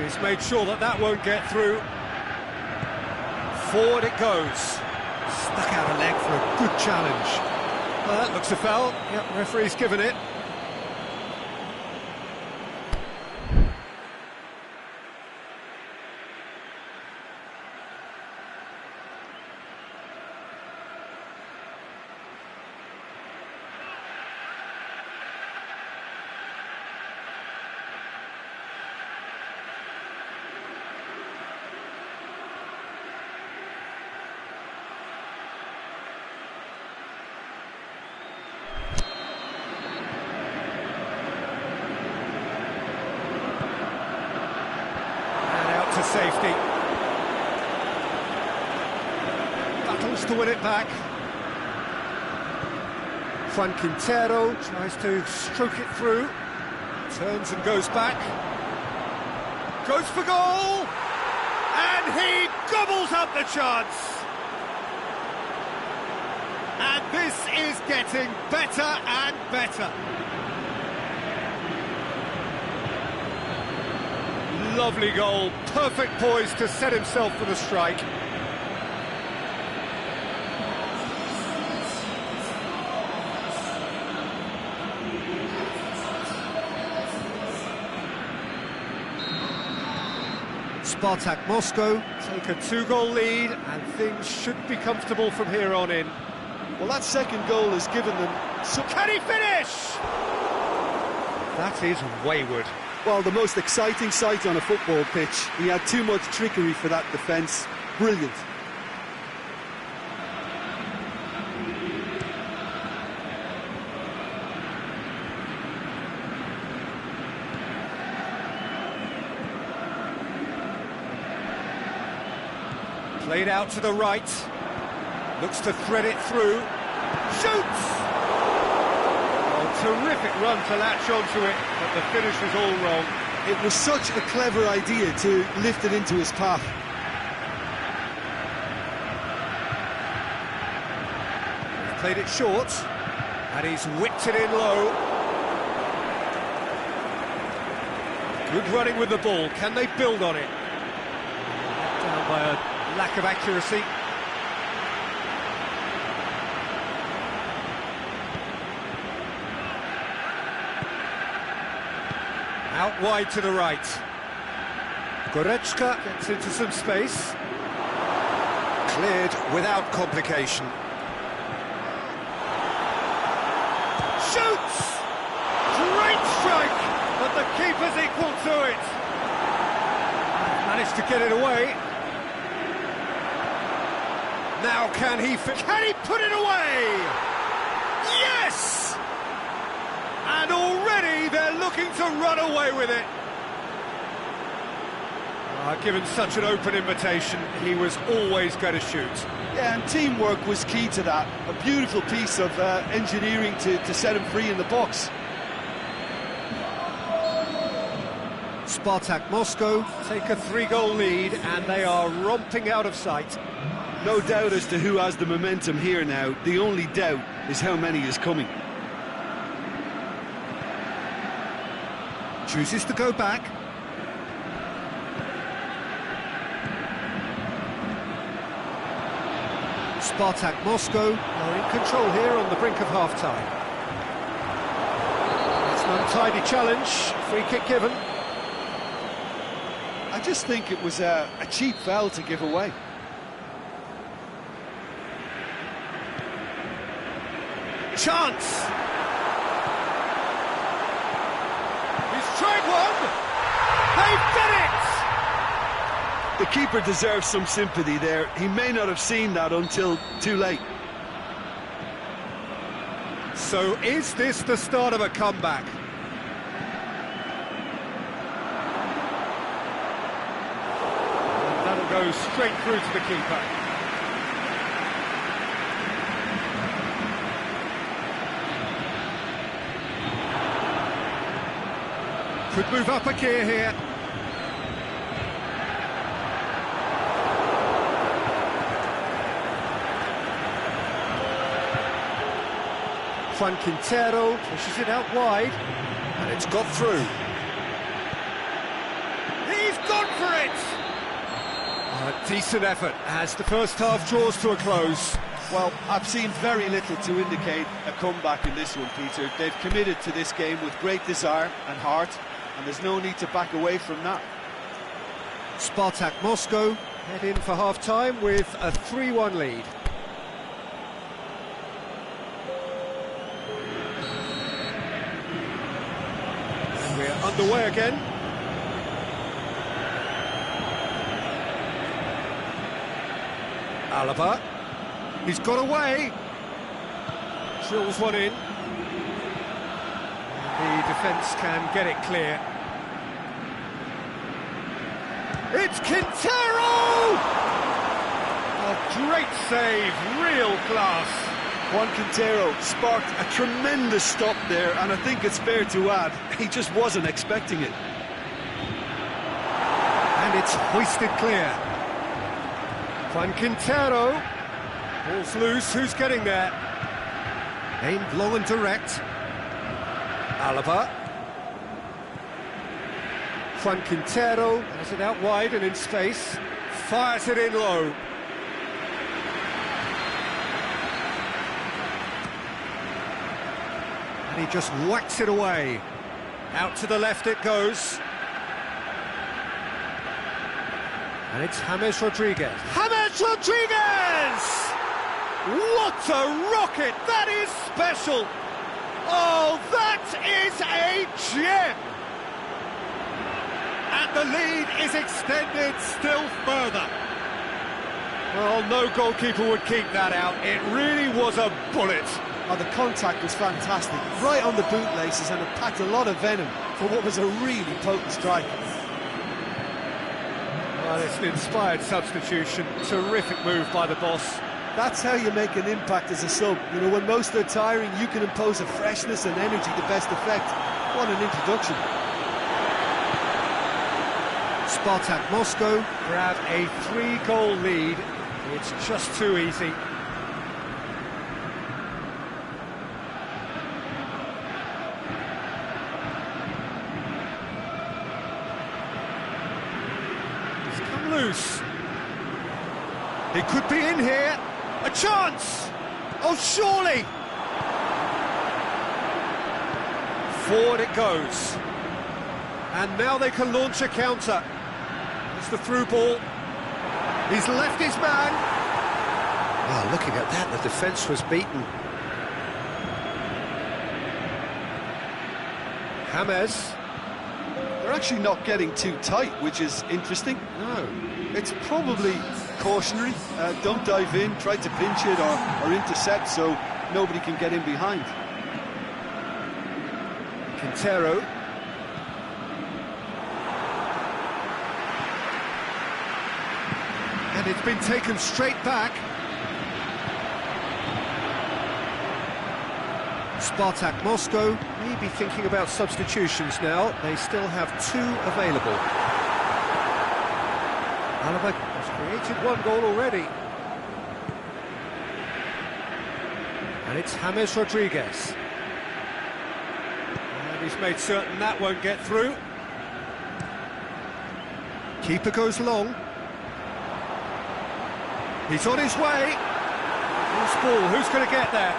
He's made sure that that won't get through. Forward it goes. Stuck out a leg for a good challenge. Well, that looks a foul. Yep, referee's given it. To safety. Battles to win it back. Juan Quintero tries to stroke it through. Turns and goes back. Goes for goal! And he gobbles up the chance! And this is getting better and better. Lovely goal, perfect poise to set himself for the strike. Spartak Moscow take a 2-goal lead, and things should be comfortable from here on in. Well, that second goal has given them... Can he finish? That is wayward. Well, the most exciting sight on a football pitch. He had too much trickery for that defence. Brilliant. Played out to the right. Looks to thread it through. Shoots! Terrific run to latch onto it, but the finish was all wrong. It was such a clever idea to lift it into his path. He's played it short, and he's whipped it in low. Good running with the ball. Can they build on it? Down by a lack of accuracy. Out wide to the right. Goretzka gets into some space. Cleared without complication. Shoots! Great strike! But the keeper's equal to it. Managed to get it away. Now can he put it away? Yes! And already they're looking to run away with it. Given such an open invitation, he was always going to shoot. Yeah, and teamwork was key to that. A beautiful piece of engineering to set him free in the box. Spartak Moscow take a 3-goal lead, and they are romping out of sight. No doubt as to who has the momentum here now. The only doubt is how many is coming. Chooses to go back. Spartak Moscow are in control here on the brink of half-time. It's an untidy challenge, free kick given. I just think it was a cheap foul to give away. Chance! He's tried one! They've done it! The keeper deserves some sympathy there. He may not have seen that until too late. So is this the start of a comeback? And that'll go straight through to the keeper. Could move up a gear here. Quintero pushes it out wide, and it's got through. He's gone for it! A decent effort as the first half draws to a close. Well, I've seen very little to indicate a comeback in this one, Peter. They've committed to this game with great desire and heart, and there's no need to back away from that. Spartak Moscow head in for half-time with a 3-1 lead. And we're underway again. Alaba, he's got away. Drills one in. The defence can get it clear. It's Quintero! A great save, real class. Juan Quintero sparked a tremendous stop there, and I think it's fair to add, he just wasn't expecting it. And it's hoisted clear. Juan Quintero. Ball's loose, who's getting there? Aimed long and direct. Alaba. Juan Quintero has it out wide and in space. Fires it in low. And he just whacks it away. Out to the left it goes. And it's James Rodriguez. James Rodriguez! What a rocket! That is special! Oh, that is a gem! And the lead is extended still further. Well, no goalkeeper would keep that out. It really was a bullet. Oh, the contact was fantastic, right on the bootlaces, and it packed a lot of venom for what was a really potent strike. Well, it's an inspired substitution. Terrific move by the boss. That's how you make an impact as a sub. You know, when most are tiring, you can impose a freshness and energy to best effect. What an introduction. Spartak Moscow grab a 3-goal lead. It's just too easy. He's come loose. He could be in here. A chance! Oh, surely! Forward it goes. And now they can launch a counter. It's the through ball. He's left his man. Well, looking at that, the defence was beaten. James. They're actually not getting too tight, which is interesting. No. It's probably cautionary. Don't dive in, try to pinch it or intercept so nobody can get in behind. Quintero. And it's been taken straight back. Spartak Moscow may be thinking about substitutions now. They still have 2 available. Alaba has created 1 goal already. And it's James Rodriguez. And he's made certain that won't get through. Keeper goes long. He's on his way. Loose ball, who's going to get there?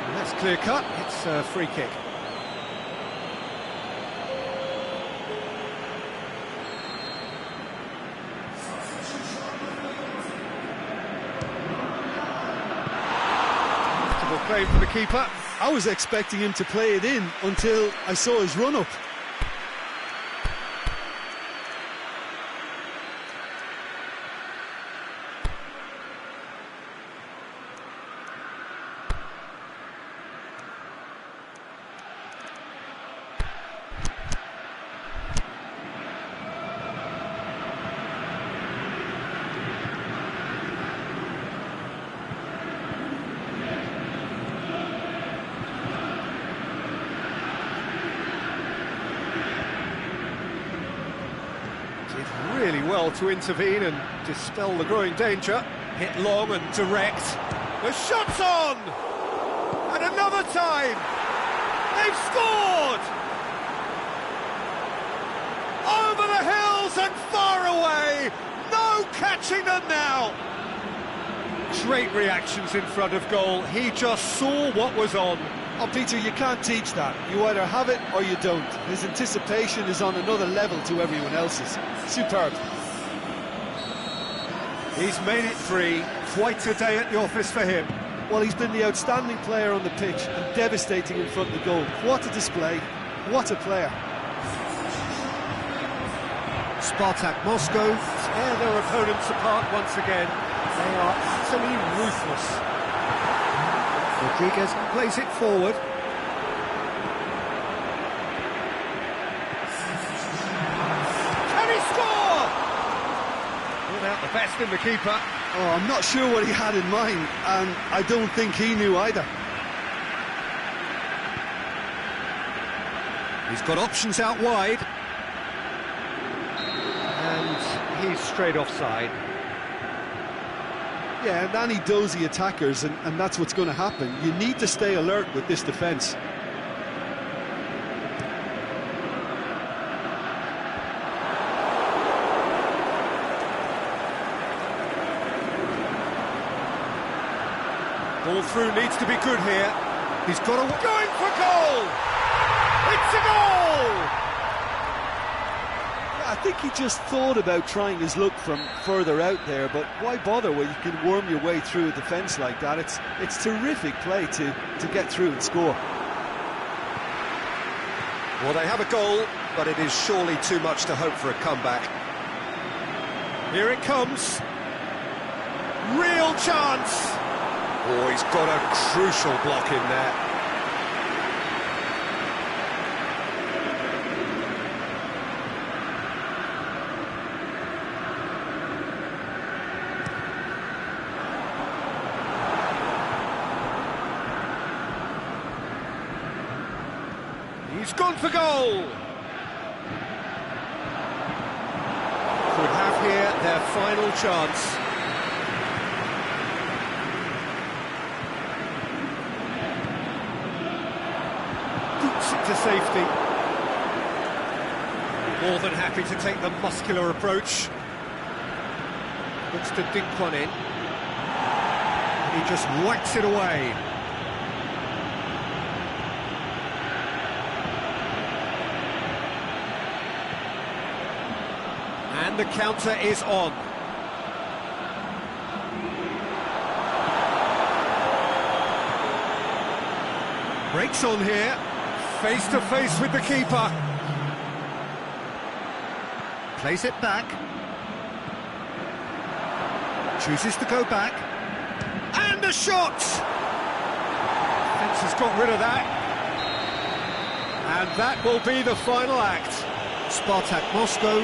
Well, that's clear cut, it's a free kick. Comfortable claim for the keeper. I was expecting him to play it in until I saw his run-up. did really well to intervene and dispel the growing danger. Hit long and direct. The shot's on! And another time! They've scored! Over the hills and far away! No catching them now! Great reactions in front of goal. He just saw what was on. Oh, Peter, you can't teach that. You either have it or you don't. His anticipation is on another level to everyone else's. Superb. He's made it 3. Quite a day at the office for him. Well, he's been the outstanding player on the pitch and devastating in front of the goal. What a display. What a player. Spartak Moscow tear their opponents apart once again. They are utterly ruthless. Rodriguez plays it forward. Can he score? Without the best in the keeper. Oh, I'm not sure what he had in mind, and I don't think he knew either. He's got options out wide. And he's straight offside. Yeah, and any dozy attackers, and that's what's going to happen. You need to stay alert with this defence. Ball through needs to be good here. He's got a... Going for goal! It's a goal! I think he just thought about trying his luck from further out there, but why bother when you can worm your way through a defence like that? It's terrific play to get through and score. Well, they have a goal, but it is surely too much to hope for a comeback. Here it comes. Real chance! Oh, he's got a crucial block in there. He's gone for goal! Could have here their final chance. Boots it to safety. More than happy to take the muscular approach. Looks to dink one in. And he just whacks it away. And the counter is on. Breaks on here, face to face with the keeper. Plays it back. Chooses to go back. And a shot! Fence has got rid of that. And that will be the final act. Spartak Moscow,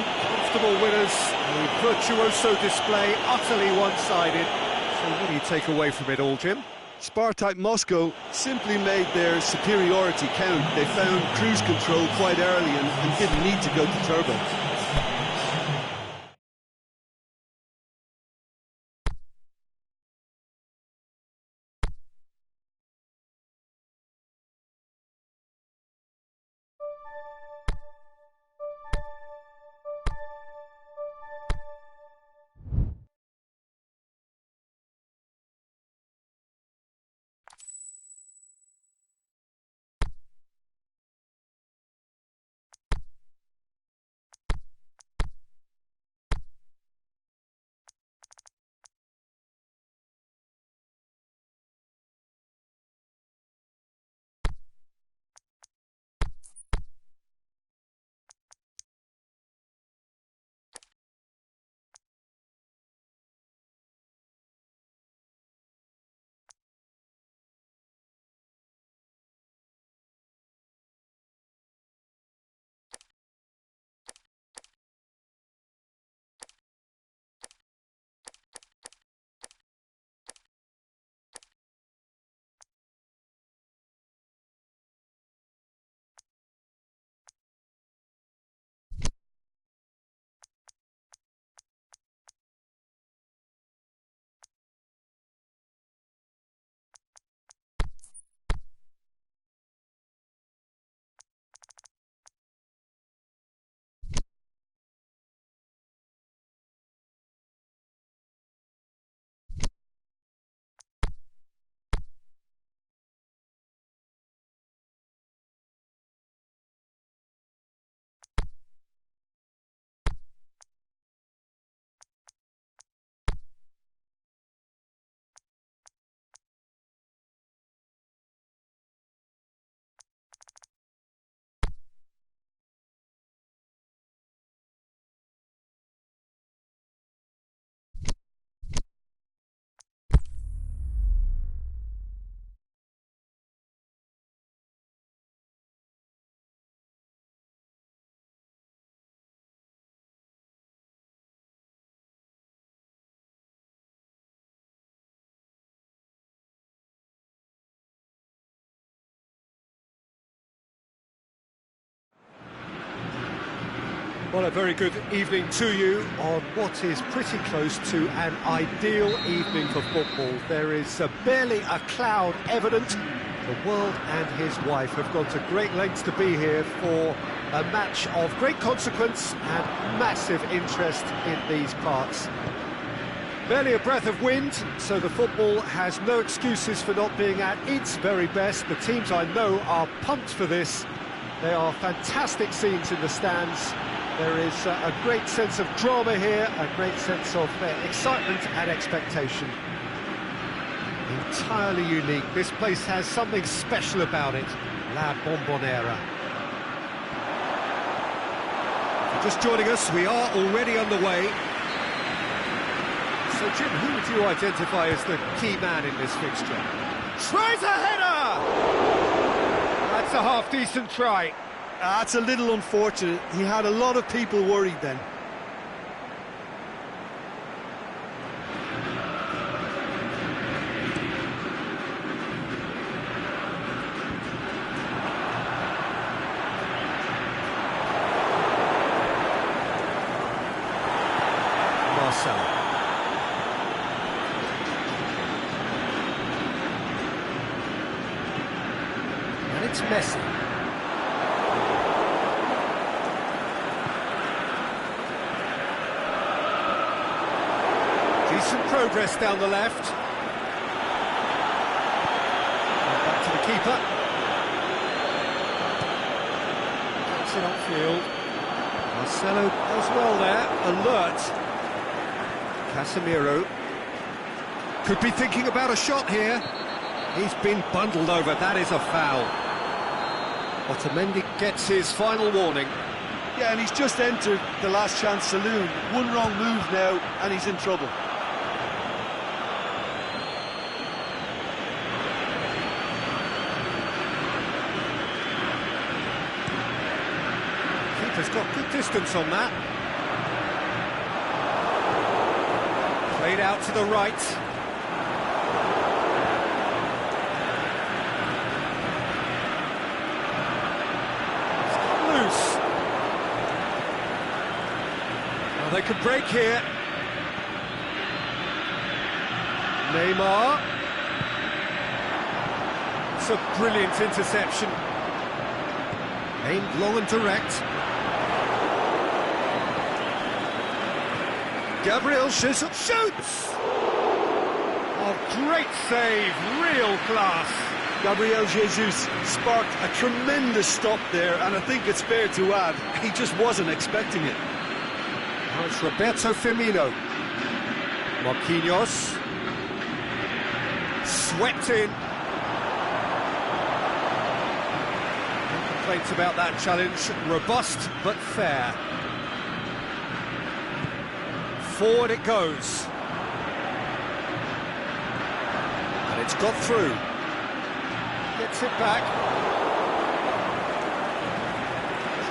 comfortable winners, a virtuoso display, utterly one-sided. So what do you take away from it all, Jim? Spartak Moscow simply made their superiority count. They found cruise control quite early and didn't need to go to turbo. Well, a very good evening to you on what is pretty close to an ideal evening for football. There is barely a cloud evident. The world and his wife have gone to great lengths to be here for a match of great consequence and massive interest in these parts. Barely a breath of wind, so the football has no excuses for not being at its very best. The teams I know are pumped for this. They are fantastic scenes in the stands. There is a great sense of drama here, a great sense of excitement and expectation. Entirely unique. This place has something special about it. La Bombonera. If you're just joining us, we are already underway. So, Jim, who would you identify as the key man in this fixture? Tries a header! That's a half-decent try. That's a little unfortunate. He had a lot of people worried then. Marcelo. And it's Messi. Decent progress down the left. And back to the keeper. Gets it on field. Marcelo does well there. Alert. Casemiro. Could be thinking about a shot here. He's been bundled over. That is a foul. Otamendi gets his final warning. Yeah, and he's just entered the last chance saloon. One wrong move now, and he's in trouble. Keeper's got good distance on that. Played out to the right. It's got loose. Well, they could break here. Neymar. It's a brilliant interception. Aimed long and direct. Gabriel Jesus shoots! Oh, great save, real class. Gabriel Jesus sparked a tremendous stop there, and I think it's fair to add, he just wasn't expecting it. Now it's Roberto Firmino. Marquinhos. Swept in. No complaints about that challenge. Robust, but fair. Forward it goes. And it's got through. Gets it back.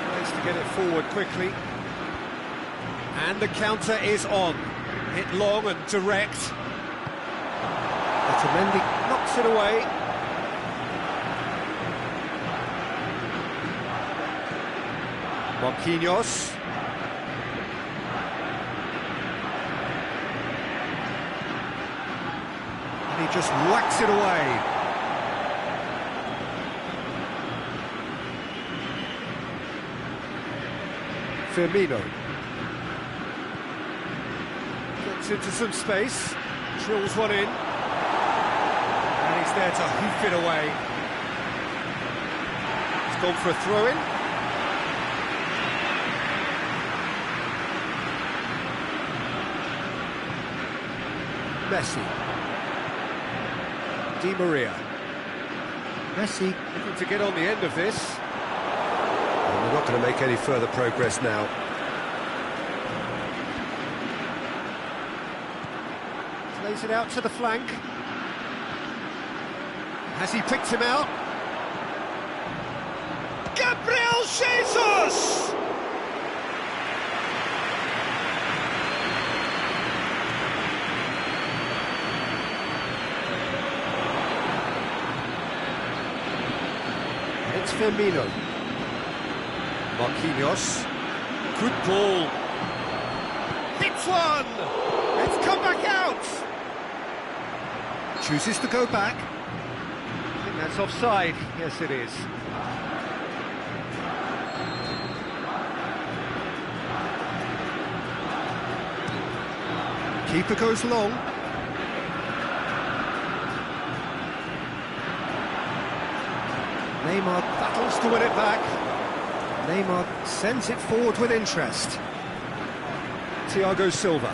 Tries to get it forward quickly. And the counter is on. Hit long and direct. Otamendi knocks it away. Marquinhos. And he just whacks it away. Firmino. Gets into some space. Drills one in. And he's there to hoof it away. He's gone for a throw-in. Messi. Di Maria. Messi looking to get on the end of this. And we're not going to make any further progress now. Plays it out to the flank. Has he picked him out? Gabriel Jesus! It's Firmino. Marquinhos. Good ball. Hits one! It's come back out! Chooses to go back. I think that's offside. Yes, it is. Keeper goes long. Neymar battles to win it back. Neymar sends it forward with interest. Thiago Silva.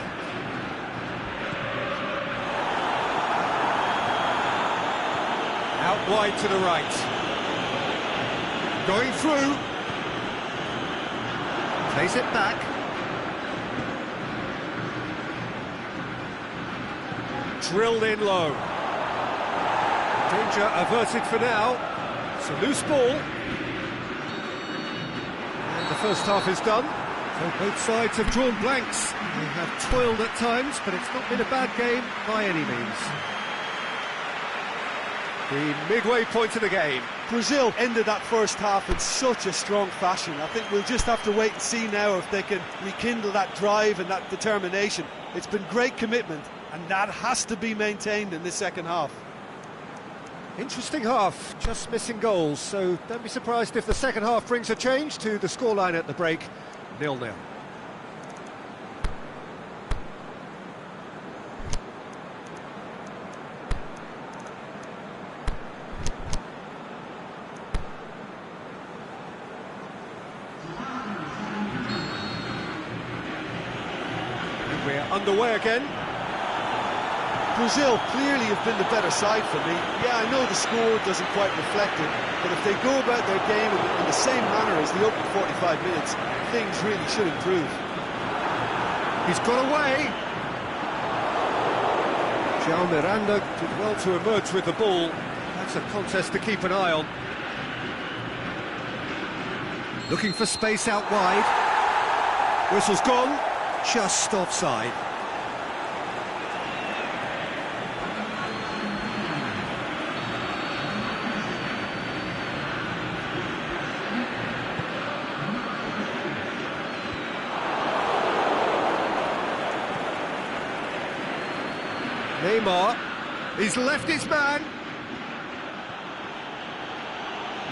Out wide to the right. Going through. Plays it back. Drilled in low. Danger averted for now. It's a loose ball. And the first half is done. So both sides have drawn blanks. They have toiled at times, but it's not been a bad game by any means. The midway point of the game. Brazil ended that first half in such a strong fashion. I think we'll just have to wait and see now if they can rekindle that drive and that determination. It's been great commitment, and that has to be maintained in this second half. Interesting half, just missing goals, so don't be surprised if the second half brings a change to the scoreline at the break, 0-0. And we're underway again. Brazil clearly have been the better side for me. Yeah, I know the score doesn't quite reflect it, but if they go about their game in the same manner as the opening 45 minutes, things really should improve. He's got away. João Miranda did well to emerge with the ball. That's a contest to keep an eye on. Looking for space out wide. Whistle's gone, just offside. Neymar, he's left his man.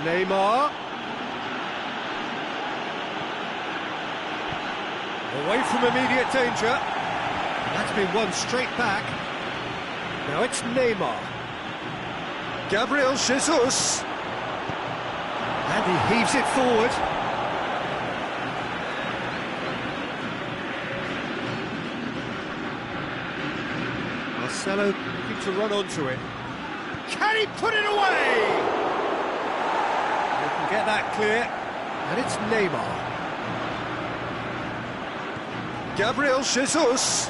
Neymar. Away from immediate danger. That's been won straight back. Now it's Neymar. Gabriel Jesus. And he heaves it forward. Marcelo looking to run onto it. Can he put it away? They can get that clear. And it's Neymar. Gabriel Jesus.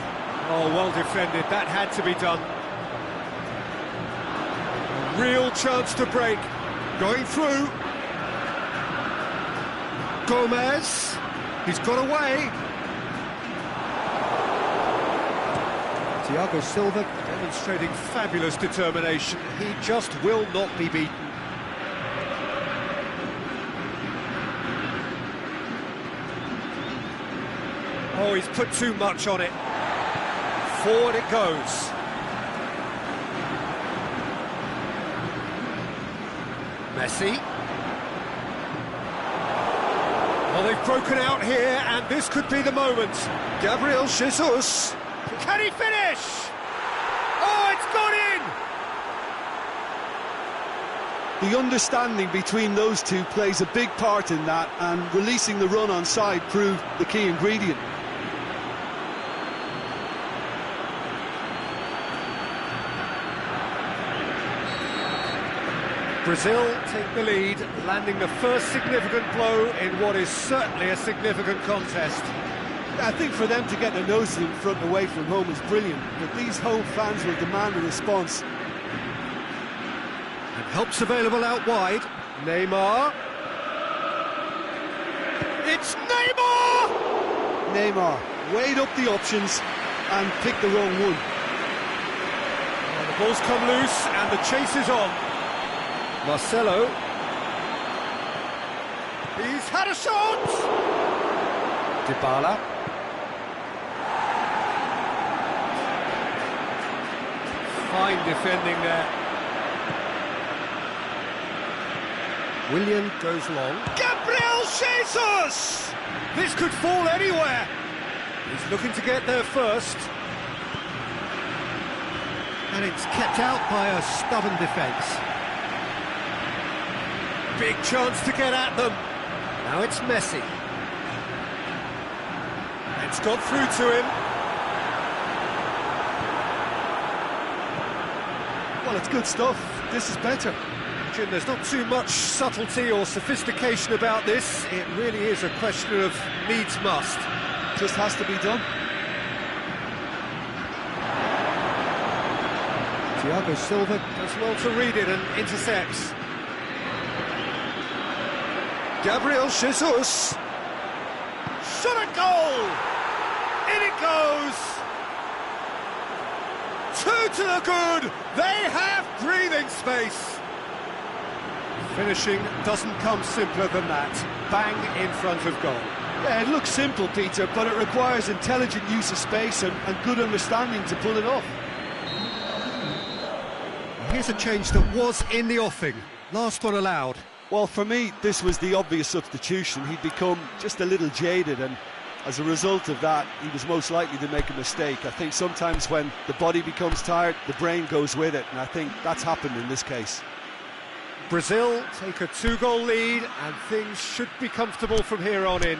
Oh, well defended. That had to be done. A real chance to break. Going through. Gomez. He's got away. Thiago Silva demonstrating fabulous determination. He just will not be beaten. Oh, he's put too much on it. Forward it goes. Messi. Well, they've broken out here, and this could be the moment. Gabriel Jesus. Can he finish? Oh, it's gone in! The understanding between those two plays a big part in that, and releasing the run on side proved the key ingredient. Brazil take the lead, landing the first significant blow in what is certainly a significant contest. I think for them to get their noses in front away from home is brilliant, but these home fans will demand a response. And help's available out wide. Neymar. It's Neymar! Neymar weighed up the options and picked the wrong one. Well, the ball's come loose and the chase is on. Marcelo. He's had a shot! Dybala. Fine defending there. Willian goes long. Gabriel Jesus! This could fall anywhere. He's looking to get there first. And it's kept out by a stubborn defence. Big chance to get at them. Now it's Messi. It's got through to him. Well, it's good stuff. This is better. Jim, there's not too much subtlety or sophistication about this. It really is a question of needs must. Just has to be done. Thiago Silva does well to read it and intercepts. Gabriel Jesus. Shot a goal! In it goes! Two to the good! They have breathing space! Finishing doesn't come simpler than that. Bang in front of goal. Yeah, it looks simple, Peter, but it requires intelligent use of space and good understanding to pull it off. Here's a change that was in the offing. Last one allowed. Well, for me, this was the obvious substitution. He'd become just a little jaded, and as a result of that, he was most likely to make a mistake. I think sometimes when the body becomes tired, the brain goes with it, and I think that's happened in this case. Brazil take a 2-goal lead, and things should be comfortable from here on in.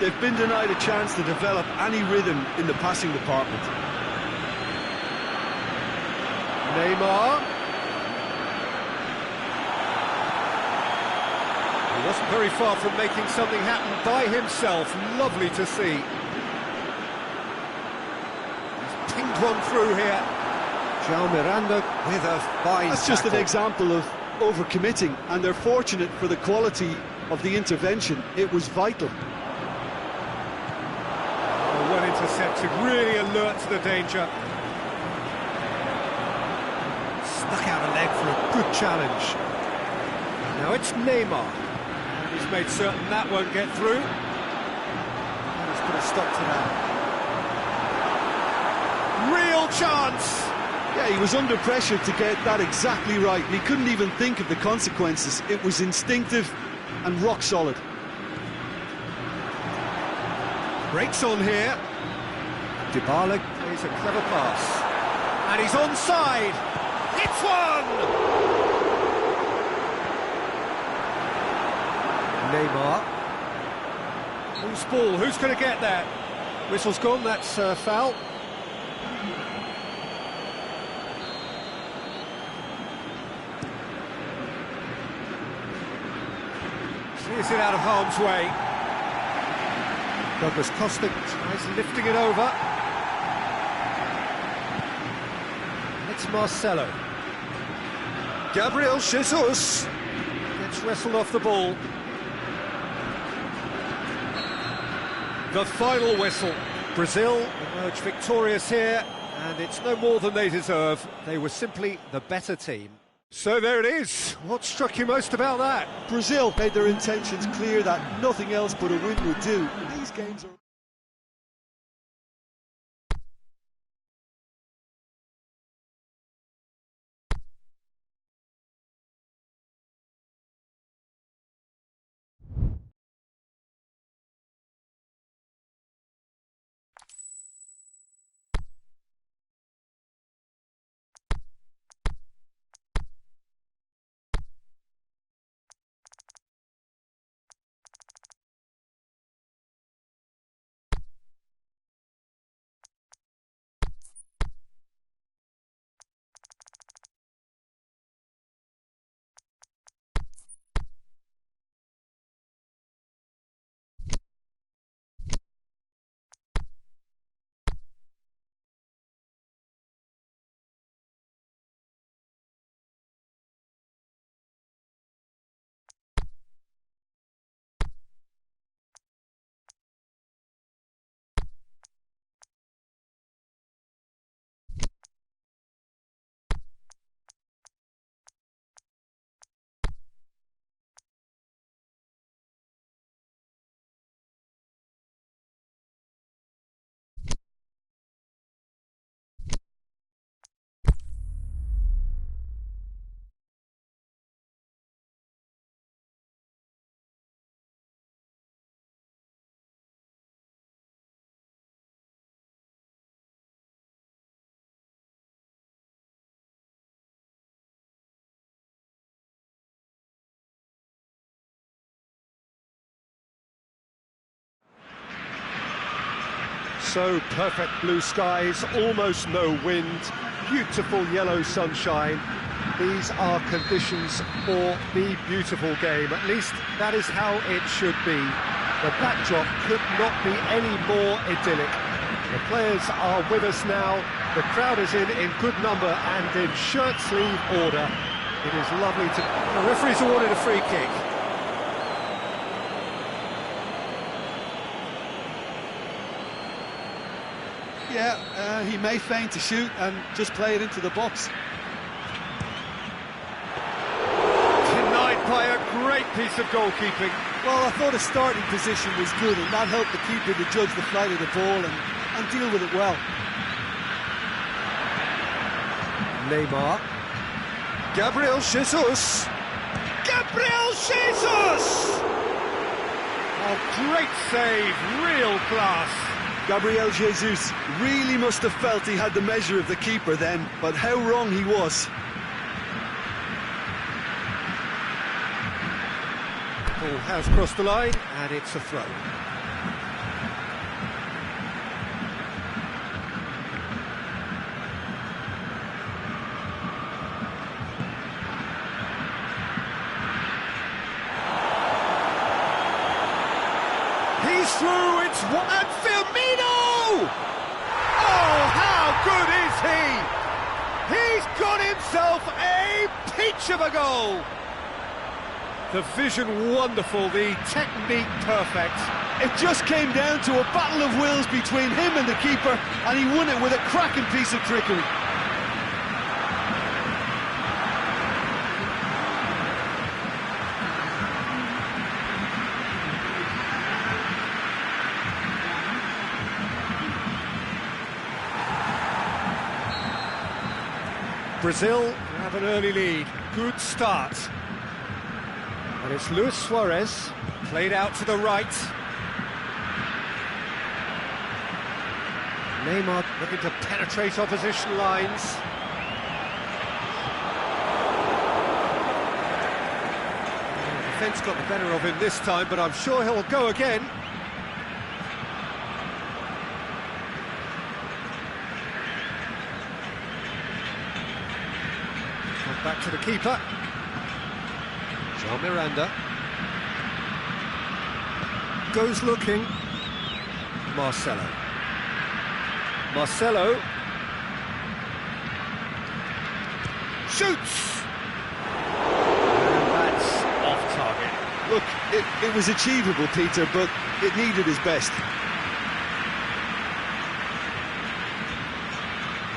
They've been denied a chance to develop any rhythm in the passing department. Neymar. He wasn't very far from making something happen by himself. Lovely to see. He's pinged one through here. João Miranda with a fine That's just tackle. an example of overcommitting, and they're fortunate for the quality of the intervention. It was vital. Well intercepted, really alert to the danger. Stuck out a leg for a good challenge. Now it's Neymar. And he's made certain that won't get through. And he's put a stop to that. Real chance! Yeah, he was under pressure to get that exactly right. He couldn't even think of the consequences. It was instinctive and rock solid. Breaks on here. Dybala plays a clever pass. And he's onside. It's one! Neymar. Who's ball? Who's going to get there? Whistle's gone, that's foul. Clears it out of harm's way. Douglas Costa tries lifting it over. It's Marcelo. Gabriel Jesus gets wrestled off the ball. The final whistle. Brazil emerge victorious here, and it's no more than they deserve. They were simply the better team. So there it is. What struck you most about that? Brazil made their intentions clear that nothing else but a win would do. These games are... So perfect blue skies, almost no wind, beautiful yellow sunshine. These are conditions for the beautiful game. At least that is how it should be. The backdrop could not be any more idyllic. The players are with us now. The crowd is in good number and in shirt-sleeve order. It is lovely to... The referee's awarded a free kick. Yeah, he may feign to shoot and just play it into the box. Denied by a great piece of goalkeeping. Well, I thought his starting position was good, and that helped the keeper to judge the flight of the ball and deal with it well. Neymar. Gabriel Jesus. Gabriel Jesus! Oh, great save, real class. Gabriel Jesus really must have felt he had the measure of the keeper then, but how wrong he was. Ball has crossed the line, and it's a throw. He's through, it's and Firmino! Oh, how good is he? He's got himself a peach of a goal! The vision wonderful, the technique perfect. It just came down to a battle of wills between him and the keeper, and he won it with a cracking piece of trickery. Brazil have an early lead. Good start. And it's Luis Suarez, played out to the right. Neymar looking to penetrate opposition lines. The defence got the better of him this time, but I'm sure he'll go again. Back to the keeper. John Miranda. Goes looking. Marcelo. Marcelo. Shoots! And that's off target. Look, it was achievable, Peter, but it needed his best.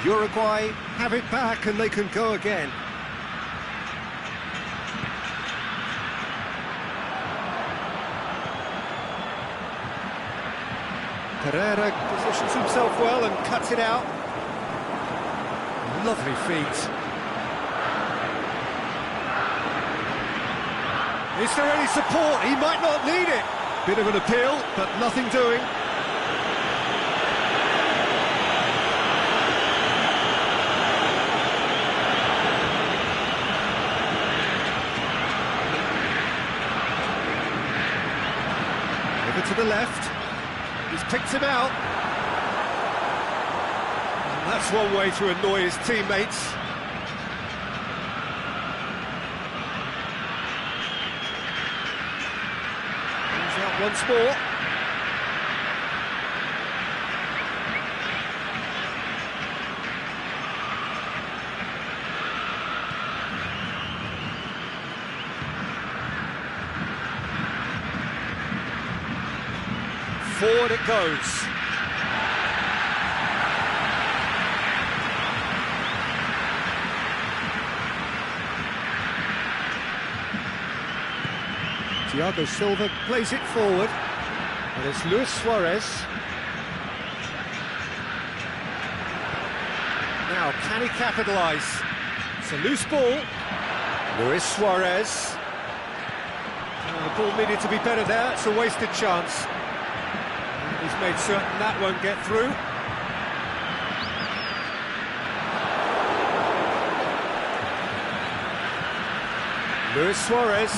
Uruguay have it back and they can go again. Pereira positions himself well and cuts it out. Lovely feet. Is there any support? He might not need it. Bit of an appeal, but nothing doing. Over to the left. He's picked him out. And that's one way to annoy his teammates. He's out once more. Forward it goes. Thiago Silva plays it forward, and it's Luis Suarez. Now, can he capitalise? It's a loose ball. Luis Suarez. The ball needed to be better there, it's a wasted chance. He's made certain that won't get through. Luis Suarez.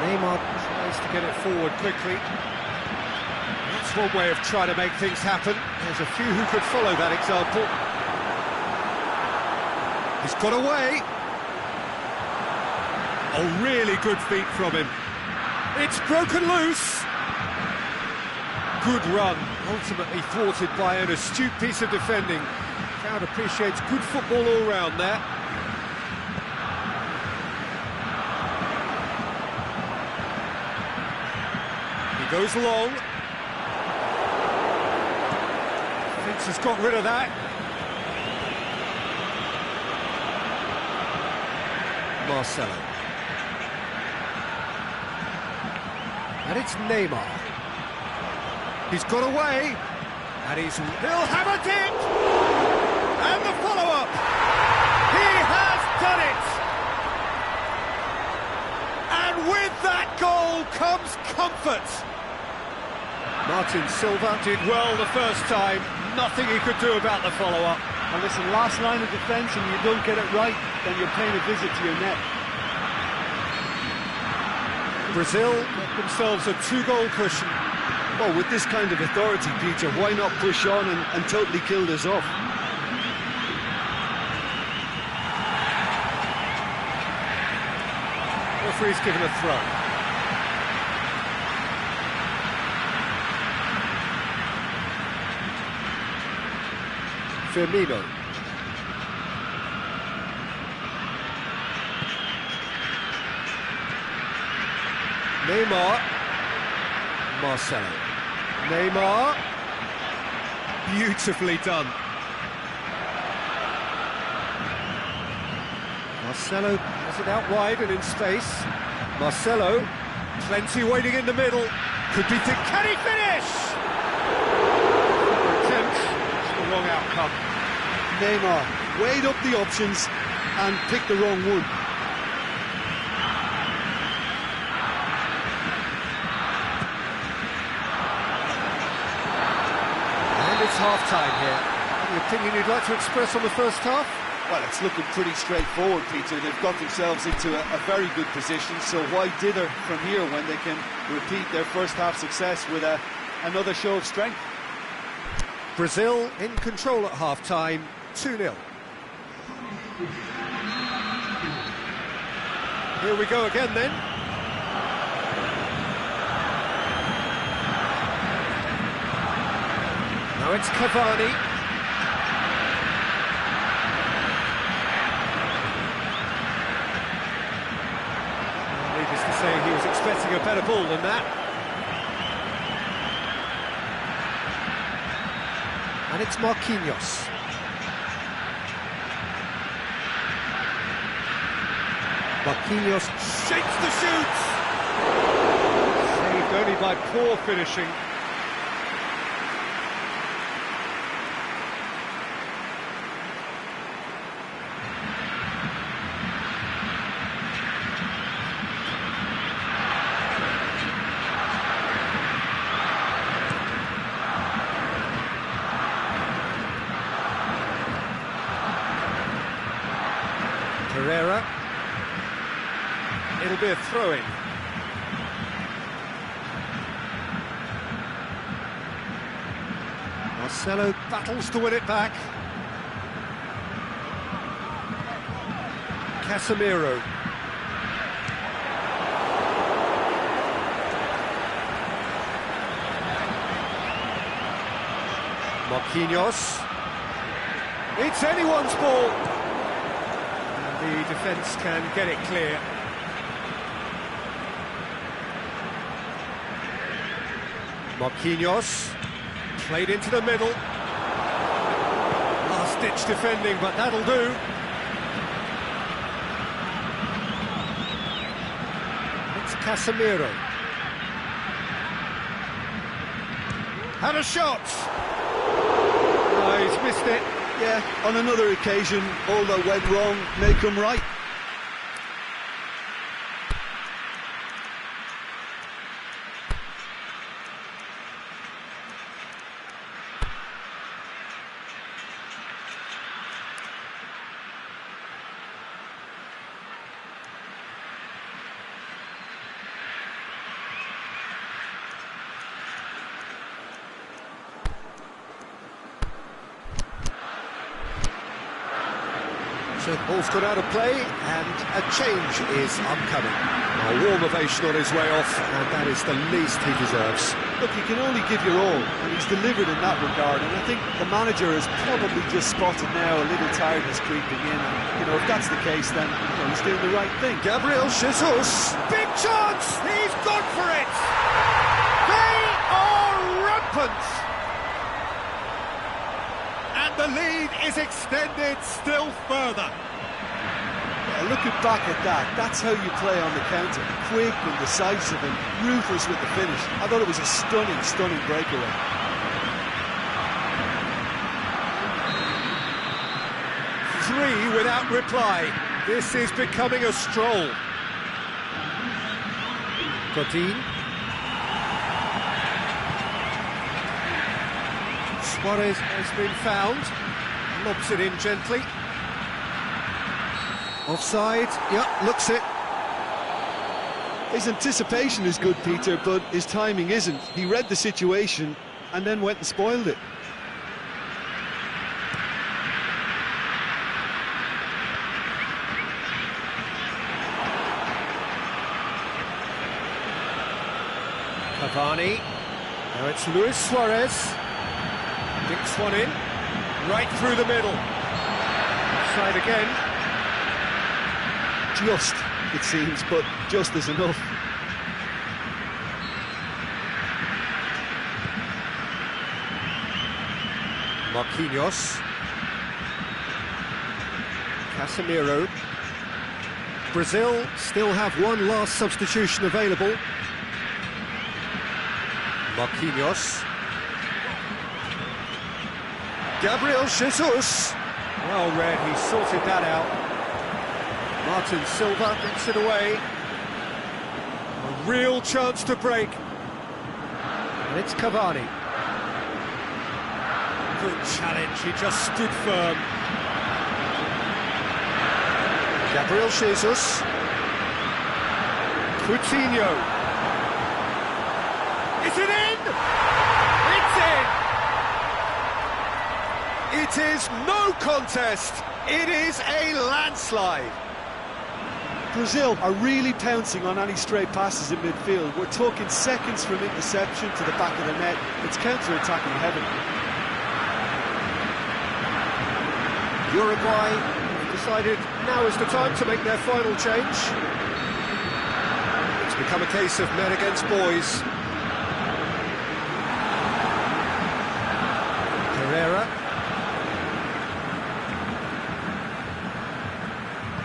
Neymar tries to get it forward quickly. That's That's one way of trying to make things happen. There's a few who could follow that example. He's got away. Oh, really good feet from him. It's broken loose. Good run, ultimately thwarted by an astute piece of defending. Crowd appreciates good football all round there. He goes long. Vince has got rid of that. Marcelo. And it's Neymar. He's got away. And he'll have it in! And the follow-up! He has done it! And with that goal comes comfort. Martin Silva did well the first time. Nothing he could do about the follow-up. And listen, last line of defence, and you don't get it right, then you're paying a visit to your net. Brazil get themselves a 2-goal cushion. Well, with this kind of authority, Peter, why not push on and totally kill this off? Referee's given a throw. Firmino. Neymar. Marcelo. Neymar. Beautifully done. Marcelo has it out wide and in space. Marcelo, plenty waiting in the middle. Could be can he finish? Attempt, it's the wrong outcome. Neymar weighed up the options and picked the wrong one. And it's half-time here. Any opinion you'd like to express on the first half? Well, it's looking pretty straightforward, Peter. They've got themselves into a very good position, so why dither from here when they can repeat their first half success with another show of strength? Brazil in control at half-time, 2-0. Here we go again then. Now it's Cavani. Needless to say, he was expecting a better ball than that. And it's Marquinhos. Marquinhos shakes the shoots! Saved only by poor finishing. Pereira. It'll be a throw-in. Marcelo battles to win it back. Casemiro. Marquinhos. It's anyone's ball. The defence can get it clear. Marquinhos, played into the middle. Last-ditch defending, but that'll do. It's Casemiro. Had a shot! Oh, he's missed it. Yeah, on another occasion, all that went wrong may come right. So ball's gone out of play, and a change is upcoming. A warm ovation on his way off, and that is the least he deserves. Look, you can only give your all, and he's delivered in that regard, and I think the manager has probably just spotted now a little tiredness creeping in, and, you know, if that's the case, then, you know, he's doing the right thing. Gabriel Jesus, big chance! He's gone for it! They are rampant! And the lead is extended still further. Yeah, looking back at that, that's how you play on the counter. Quick and decisive and ruthless with the finish. I thought it was a stunning, stunning breakaway. Three without reply. This is becoming a stroll. Godin. Suarez has been found. Lobs it in gently. Offside. Yep, looks it. His anticipation is good, Peter, but his timing isn't. He read the situation and then went and spoiled it. Cavani. Now it's Luis Suarez. Dinks one in. Right through the middle. Offside again. Just, it seems, but just is enough. Marquinhos. Casemiro. Brazil still have one last substitution available. Marquinhos. Gabriel Jesus. Well read, he sorted that out. Martin Silva gets it away. A real chance to break. And it's Cavani. Good challenge, he just stood firm. Gabriel Jesus. Coutinho. Is it in? It's in! It is no contest. It is a landslide. Brazil are really pouncing on any stray passes in midfield. We're talking seconds from interception to the back of the net. It's counter-attacking heaven. Uruguay have decided now is the time to make their final change. It's become a case of men against boys. Herrera.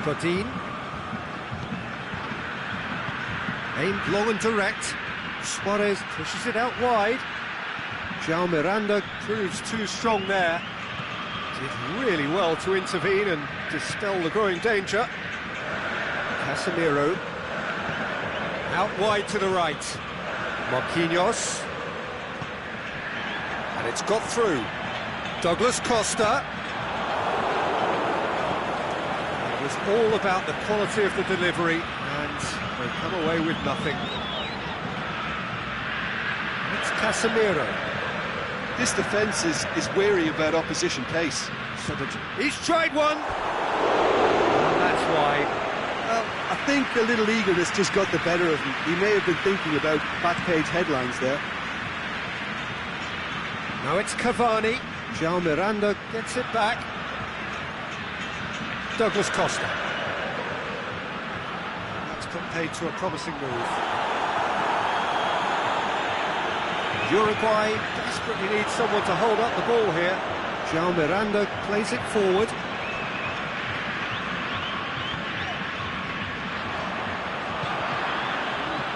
Godin. Aimed long and direct. Suarez pushes it out wide. João Miranda proves too strong there. Did really well to intervene and dispel the growing danger. Casemiro. Out wide to the right. Marquinhos. And it's got through. Douglas Costa. It was all about the quality of the delivery, and they come away with nothing. It's Casemiro. This defence is wary about opposition pace. So he's tried one, and that's why. Well, I think a little eagerness just got the better of him. He may have been thinking about back-page headlines there. Now it's Cavani. João Miranda gets it back. Douglas Costa. That's compared to a promising move. Uruguay desperately needs someone to hold up the ball here. João Miranda plays it forward.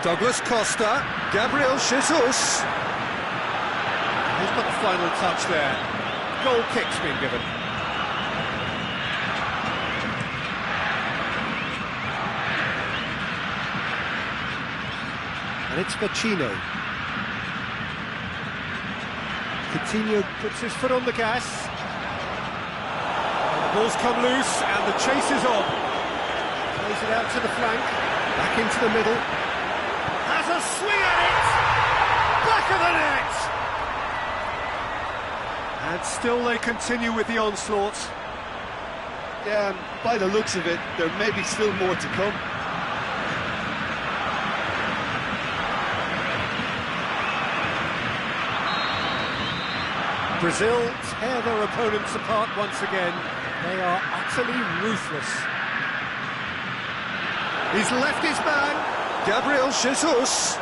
Douglas Costa. Gabriel Jesus. He's got the final touch there. Goal kick's been given. And it's Vecino. Coutinho puts his foot on the gas. And the ball's come loose and the chase is on. Plays it out to the flank. Back into the middle. Has a swing at it! Back of the net! And still they continue with the onslaught. Yeah, and by the looks of it, there may be still more to come. Brazil tear their opponents apart once again. They are utterly ruthless. He's left his man. Gabriel Jesus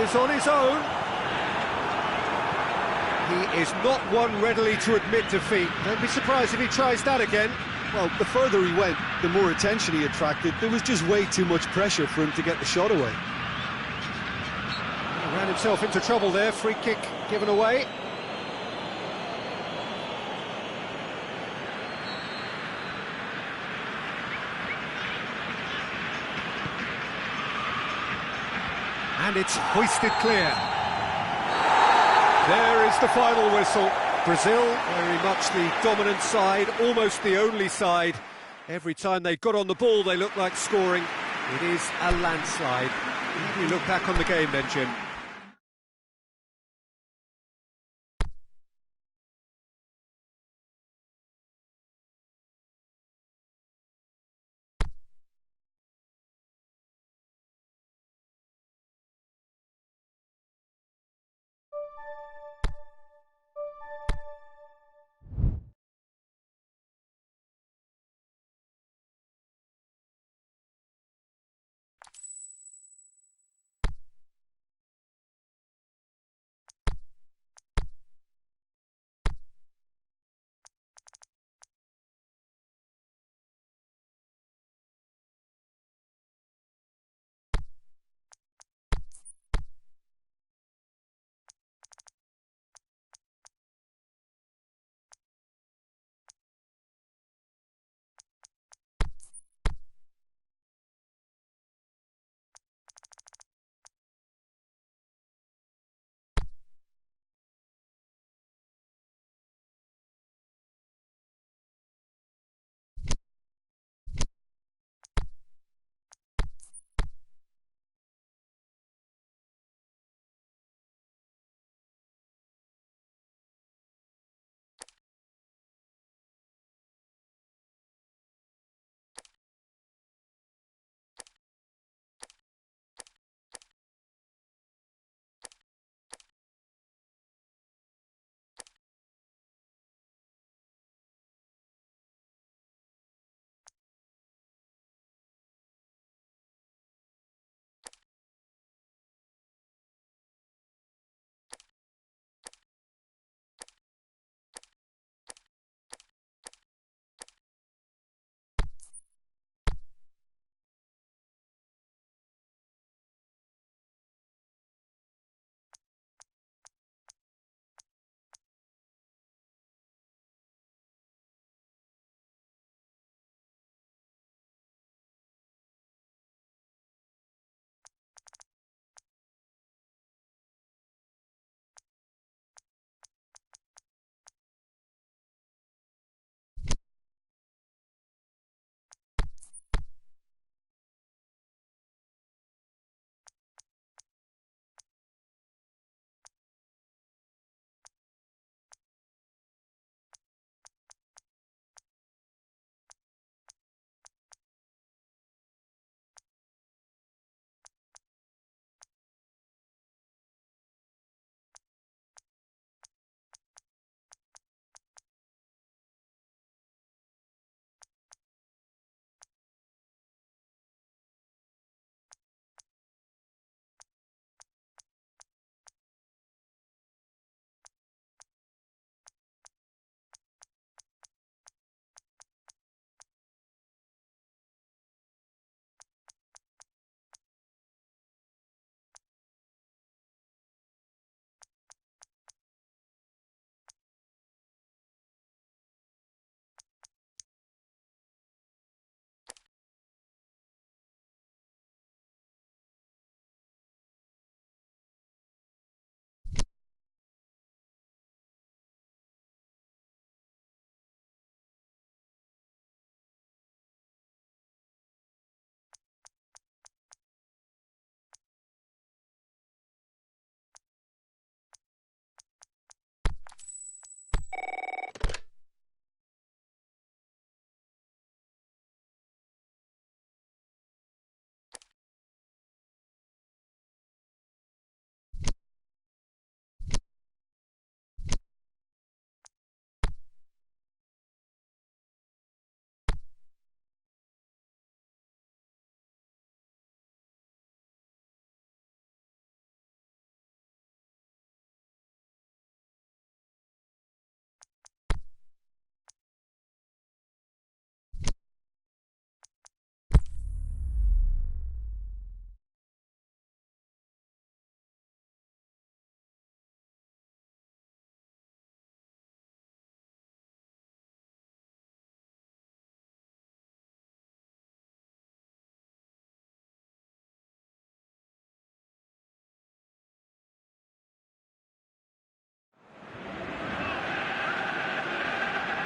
is on his own. He is not one readily to admit defeat. Don't be surprised if he tries that again. Well, the further he went, the more attention he attracted. There was just way too much pressure for him to get the shot away. He ran himself into trouble there. Free kick given away. And it's hoisted clear. There is the final whistle. Brazil, very much the dominant side, almost the only side. Every time they got on the ball, they looked like scoring. It is a landslide. How do you look back on the game then, Jim?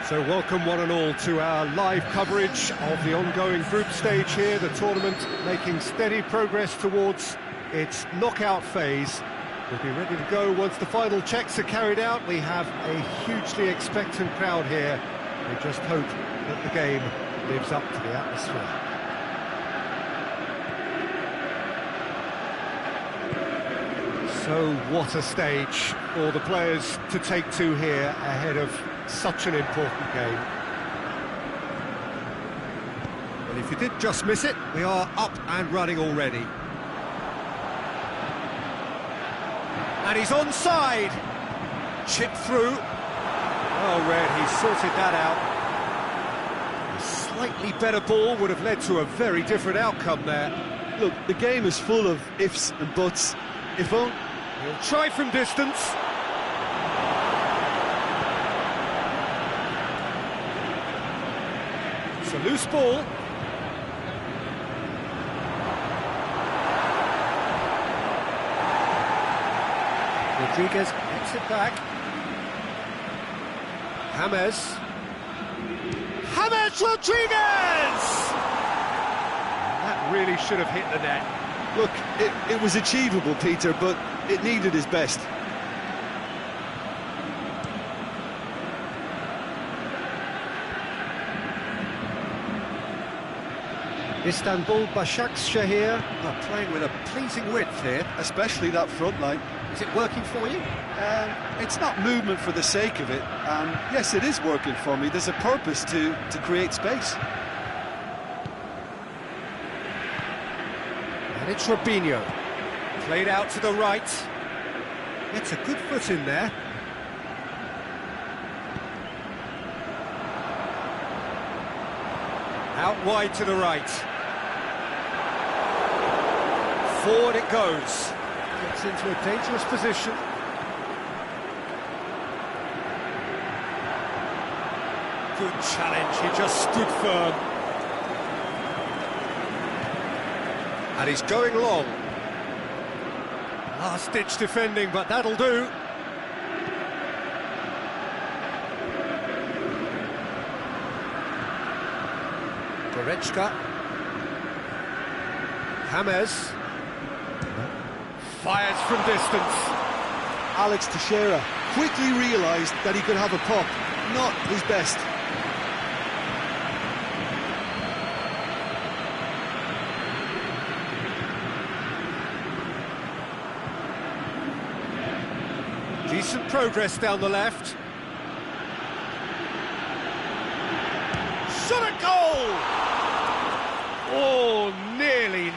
So welcome one and all to our live coverage of the ongoing group stage here, the tournament making steady progress towards its knockout phase. We'll be ready to go once the final checks are carried out. We have a hugely expectant crowd here. We just hope that the game lives up to the atmosphere. So what a stage for the players to take to here ahead of such an important game. Well, if you did just miss it, we are up and running already. And he's onside. Chip through. Oh, Red, he sorted that out. A slightly better ball would have led to a very different outcome there. Look, the game is full of ifs and buts. If only... He'll try from distance. It's a loose ball. Rodriguez gets it back. James Rodriguez! That really should have hit the net. Look, it was achievable, Peter, but it needed his best. Istanbul Başakşehir are playing with a pleasing width here. Especially that front line. Is it working for you? It's not movement for the sake of it. Yes, it is working for me. There's a purpose to create space. And it's Rubinho. Played out to the right. Gets a good foot in there. Out wide to the right. Forward it goes. Gets into a dangerous position. Good challenge, he just stood firm. And he's going long. Last-ditch defending, but that'll do. Goretzka. James. Fires from distance. Alex Teixeira quickly realised that he could have a pop. Not his best. Decent progress down the left. Shot a goal! Oh, nearly.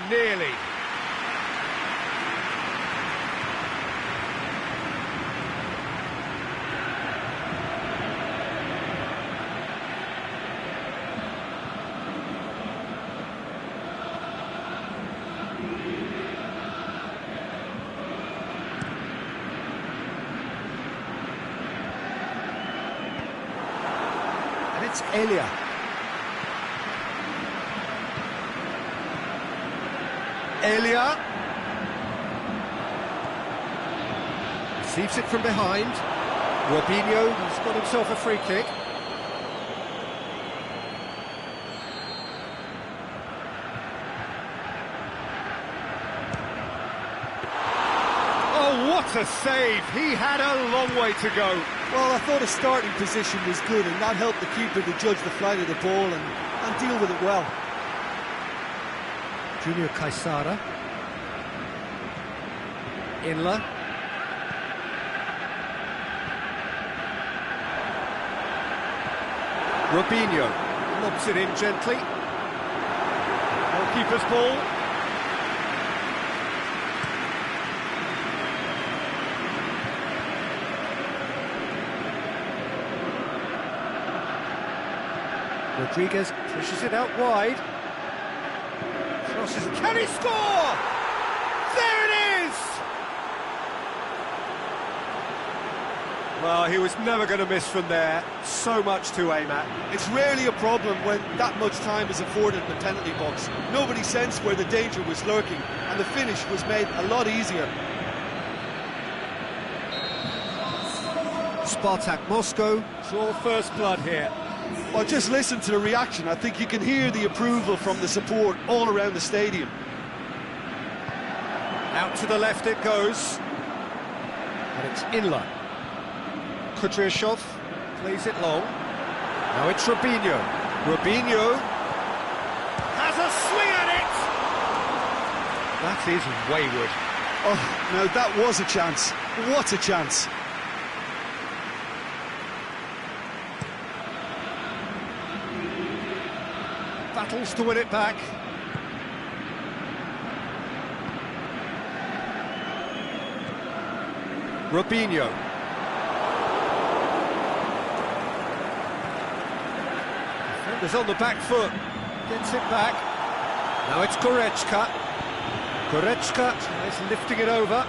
It's Elia. Receives it from behind. Rubinho has got himself a free kick. Oh, what a save! He had a long way to go. Well, I thought his starting position was good, and that helped the keeper to judge the flight of the ball and deal with it well. Junior Caesara. Inler. Rubinho lobs it in gently. Goalkeeper's ball. Rodriguez pushes it out wide. Crosses. Can he score? There it is! Well, he was never going to miss from there. So much to aim at. It's rarely a problem when that much time is afforded in the penalty box. Nobody sensed where the danger was lurking, and the finish was made a lot easier. Spartak Moscow. It's all first blood here. Well, just listen to the reaction. I think you can hear the approval from the support all around the stadium. Out to the left it goes. And it's Inla. Kudryashov plays it long. Now it's Robinho. Robinho has a swing at it! That is wayward. Oh, now that was a chance. What a chance. Battles to win it back. Robinho. Defenders on the back foot. Gets it back. Now it's Goretzka. Goretzka is lifting it over.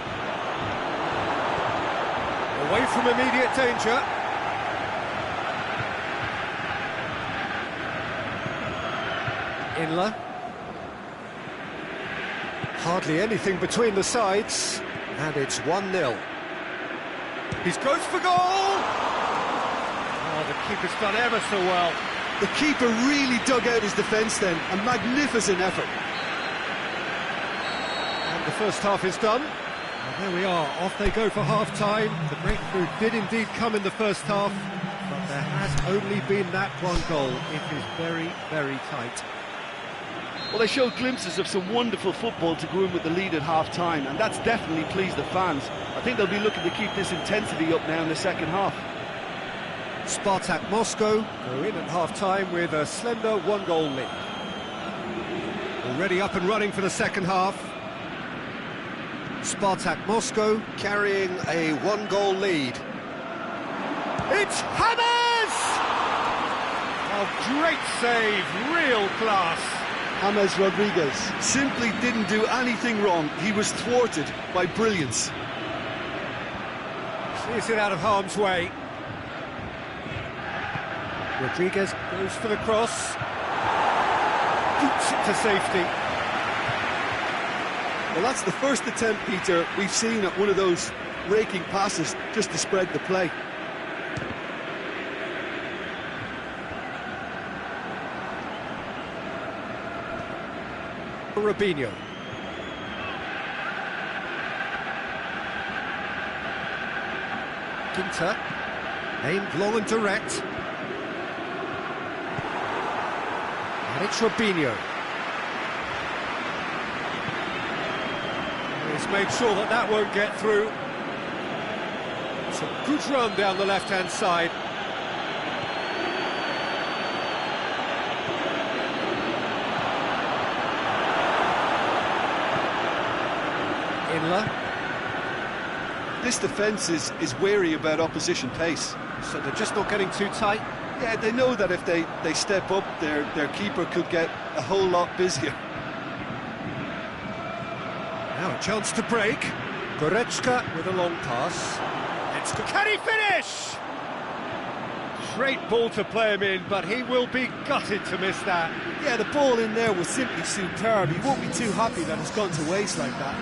Away from immediate danger. Inla. Hardly anything between the sides. And it's 1-0. He goes for goal! Oh, the keeper's done ever so well. The keeper really dug out his defence then. A magnificent effort. And the first half is done. And there we are, off they go for half-time. The breakthrough did indeed come in the first half, but there has only been that one goal. It is very, very tight. Well, they showed glimpses of some wonderful football to go in with the lead at half-time, and that's definitely pleased the fans. I think they'll be looking to keep this intensity up now in the second half. Spartak Moscow go in at half-time with a slender one-goal lead. Already up and running for the second half. Spartak Moscow carrying a one-goal lead. It's Hammers! Oh, great save, real class. James Rodriguez simply didn't do anything wrong. He was thwarted by brilliance. Clears it out of harm's way. Rodriguez goes for the cross. Boots it to safety. Well, that's the first attempt, Peter, we've seen at one of those raking passes just to spread the play. Robinho. Ginter, aimed long and direct. And it's Robinho. He's made sure that that won't get through. It's a good run down the left-hand side. Inla. This defence is wary about opposition pace. So they're just not getting too tight? Yeah, they know that if they step up, their keeper could get a whole lot busier. Now a chance to break. Goretzka with a long pass. Can he finish? Great ball to play him in, but he will be gutted to miss that. Yeah, the ball in there was simply superb. He won't be too happy that it's gone to waste like that.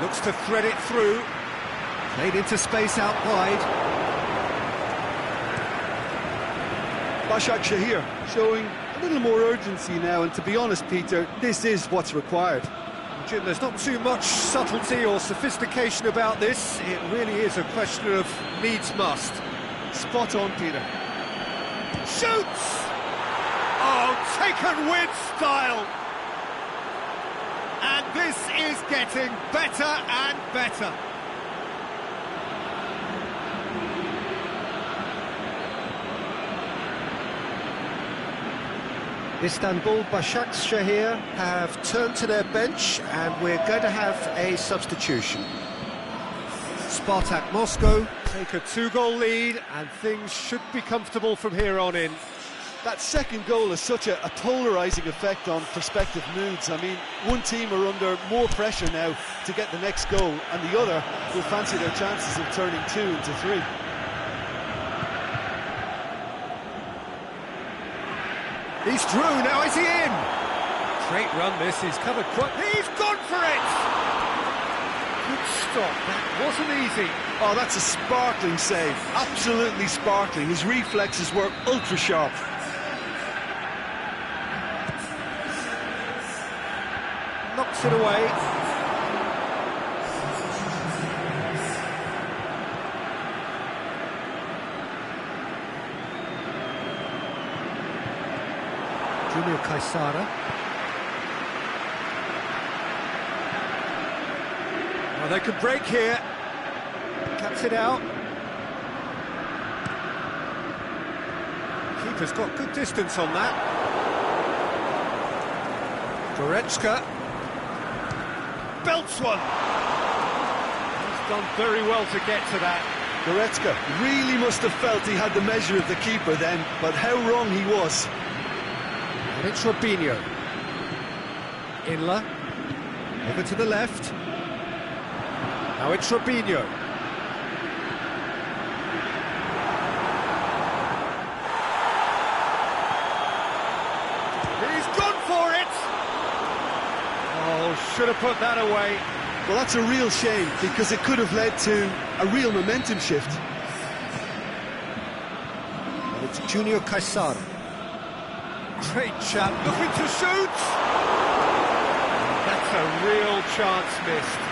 Looks to thread it through. Played into space out wide. Başak Şehir showing a little more urgency now, and to be honest, Peter, this is what's required. Jim, there's not too much subtlety or sophistication about this. It really is a question of needs must. Spot on, Peter. Shoots! Oh, taken with style! And this is getting better and better. Istanbul Başakşehir have turned to their bench, and we're going to have a substitution. Spartak Moscow take a two-goal lead, and things should be comfortable from here on in. That second goal has such a polarising effect on prospective moods. I mean, one team are under more pressure now to get the next goal, and the other will fancy their chances of turning 2 into 3. He's through, now is he in? Great run this, he's covered quite... He's gone for it! Good stop, that wasn't easy. Oh, that's a sparkling save, absolutely sparkling. His reflexes were ultra sharp. Knocks it away. Junior Caesara. Well, they could break here. Cuts it out. Keeper's got good distance on that. Goretzka. Belts one. He's done very well to get to that. Goretzka really must have felt he had the measure of the keeper then, but how wrong he was. And it's Robinho. Inler. Over to the left. Now it's Robinho. He's gone for it! Oh, should have put that away. Well, that's a real shame, because it could have led to a real momentum shift. And it's Junior Caesara. Great chap, looking to shoot! That's a real chance missed.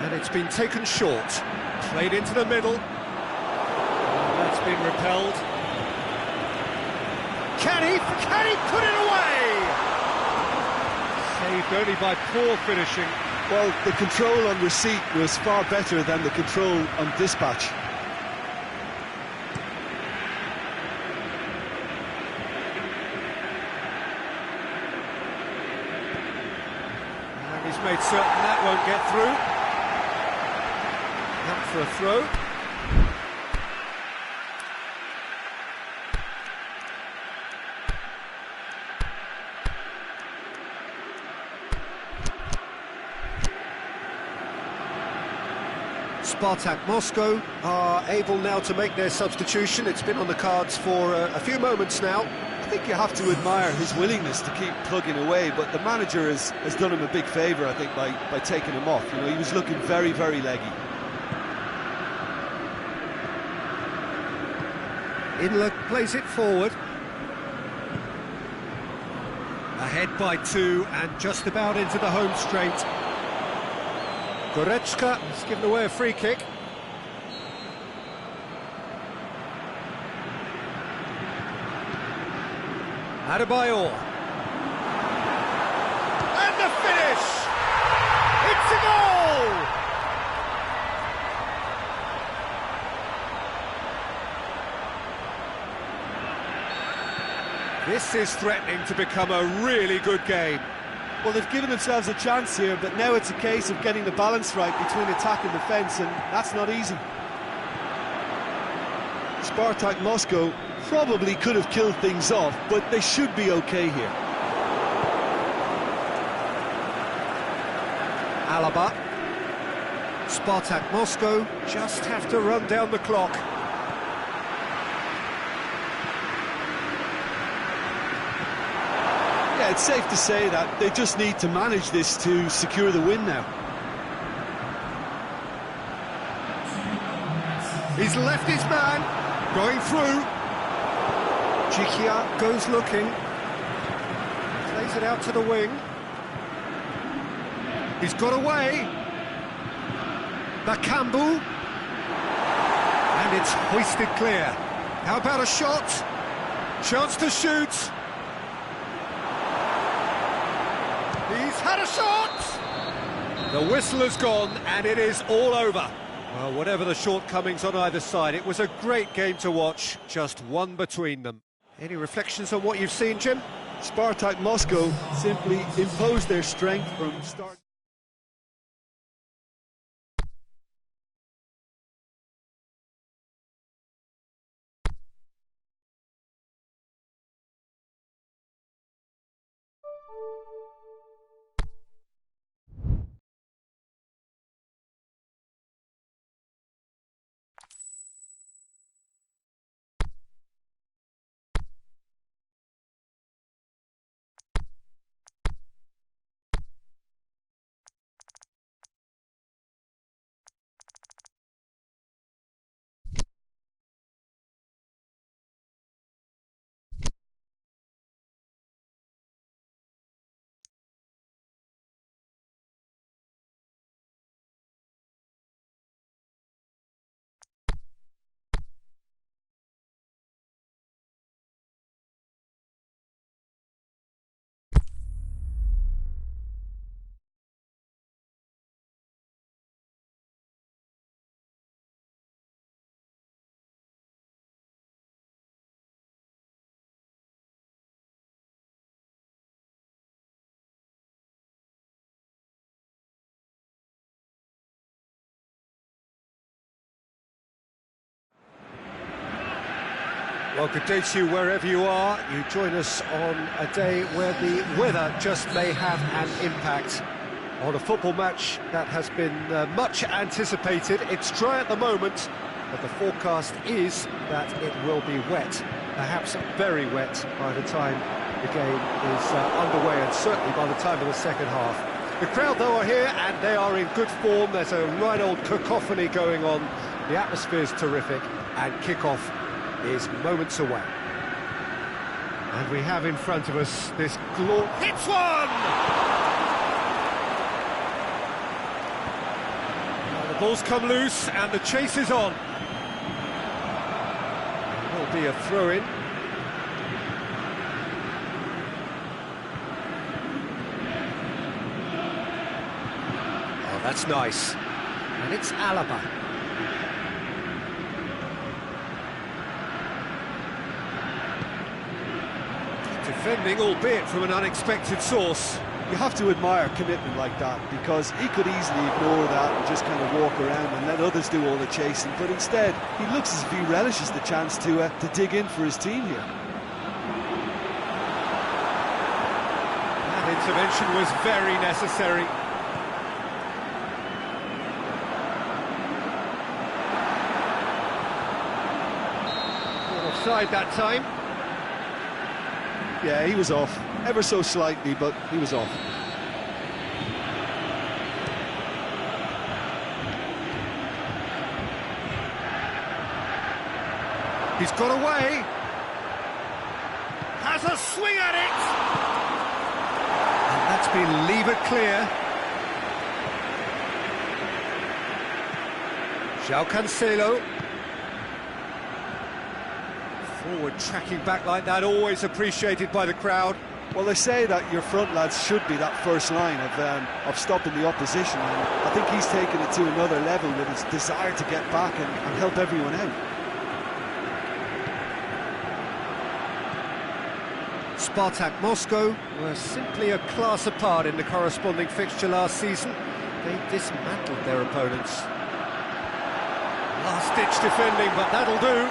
And it's been taken short. Played into the middle. That's been repelled. Can he put it away? Saved only by poor finishing. Well, the control on receipt was far better than the control on dispatch. And he's made certain that won't get through. Up for a throw. Spartak Moscow are able now to make their substitution. It's been on the cards for a few moments now. I think you have to admire his willingness to keep plugging away, but the manager has done him a big favour, I think, by taking him off. You know, he was looking very, very leggy. Inler plays it forward. Ahead by 2 and just about into the home straight. Goretzka has given away a free kick. Adebayor. And the finish! It's a goal! This is threatening to become a really good game. Well, they've given themselves a chance here, but now it's a case of getting the balance right between attack and defence, and that's not easy. Spartak Moscow probably could have killed things off, but they should be okay here. Alaba. Spartak Moscow just have to run down the clock. Yeah, it's safe to say that they just need to manage this to secure the win now. He's left his man, going through. Jikia goes looking. Plays it out to the wing. He's got away. Bakambu. And it's hoisted clear. How about a shot? Chance to shoot. He's had a shot! The whistle has gone and it is all over. Well, whatever the shortcomings on either side, it was a great game to watch, just one between them. Any reflections on what you've seen, Jim? Spartak Moscow simply imposed their strength from start. Well, good day to you wherever you are. You join us on a day where the weather just may have an impact on a football match that has been much anticipated. It's dry at the moment, but the forecast is that it will be wet, perhaps very wet by the time the game is underway, and certainly by the time of the second half. The crowd, though, are here, and they are in good form. There's a right old cacophony going on. The atmosphere's terrific, and kick-off is moments away. And we have in front of us this hits one! Well, the ball's come loose and the chase is on. It will be a throw-in. Oh, that's nice. And it's Alaba. Defending, albeit from an unexpected source. You have to admire commitment like that, because he could easily ignore that and just kind of walk around and let others do all the chasing, but instead he looks as if he relishes the chance to dig in for his team here. That intervention was very necessary. Offside that time. Yeah, he was off, ever so slightly, but he was off. He's got away. Has a swing at it. And that's been levered clear. João Cancelo. Forward tracking back like that, always appreciated by the crowd. Well, they say that your front lads should be that first line of stopping the opposition, and I think he's taken it to another level with his desire to get back and help everyone out. Spartak Moscow were simply a class apart in the corresponding fixture last season. They dismantled their opponents. Last-ditch defending, but that'll do.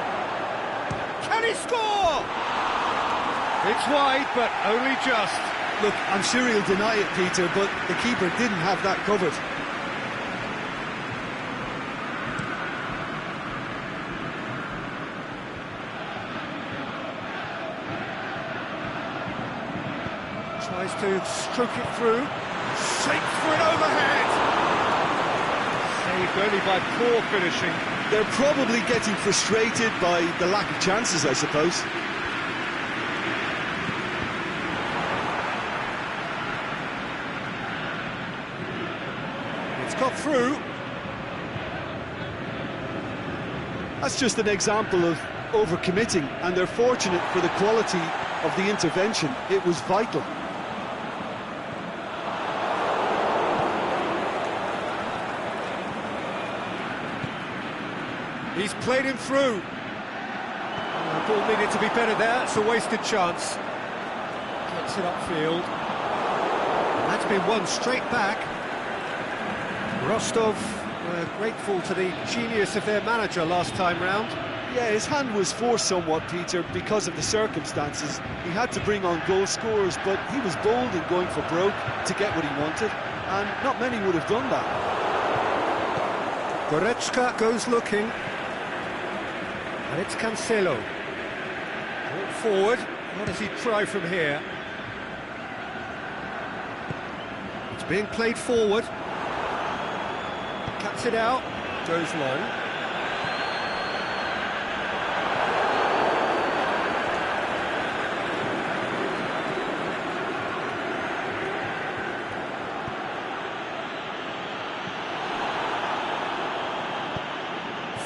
Can he score? It's wide, but only just. Look, I'm sure he'll deny it, Peter, but the keeper didn't have that covered. Tries to stroke it through. Shakes for it overhead. Saved only by poor finishing. They're probably getting frustrated by the lack of chances, I suppose. It's got through. That's just an example of overcommitting, and they're fortunate for the quality of the intervention. It was vital. He's played him through. The ball needed to be better there. It's a wasted chance. Gets it upfield. And that's been won straight back. Rostov were grateful to the genius of their manager last time round. Yeah, his hand was forced somewhat, Peter, because of the circumstances. He had to bring on goal scorers, but he was bold in going for broke to get what he wanted, and not many would have done that. Goretzka goes looking. And it's Cancelo. Ball forward. What does he try from here? It's being played forward. Cuts it out. Goes long.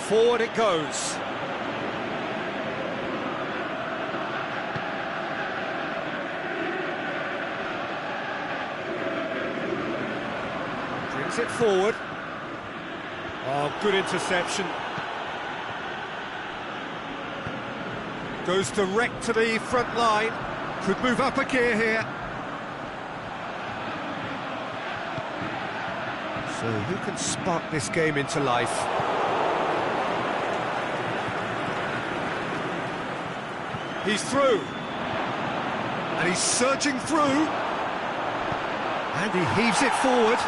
Forward it goes. Brings it forward. Oh, good interception. Goes direct to the front line. Could move up a gear here. So who can spark this game into life? He's through. And he's surging through. And he heaves it forward.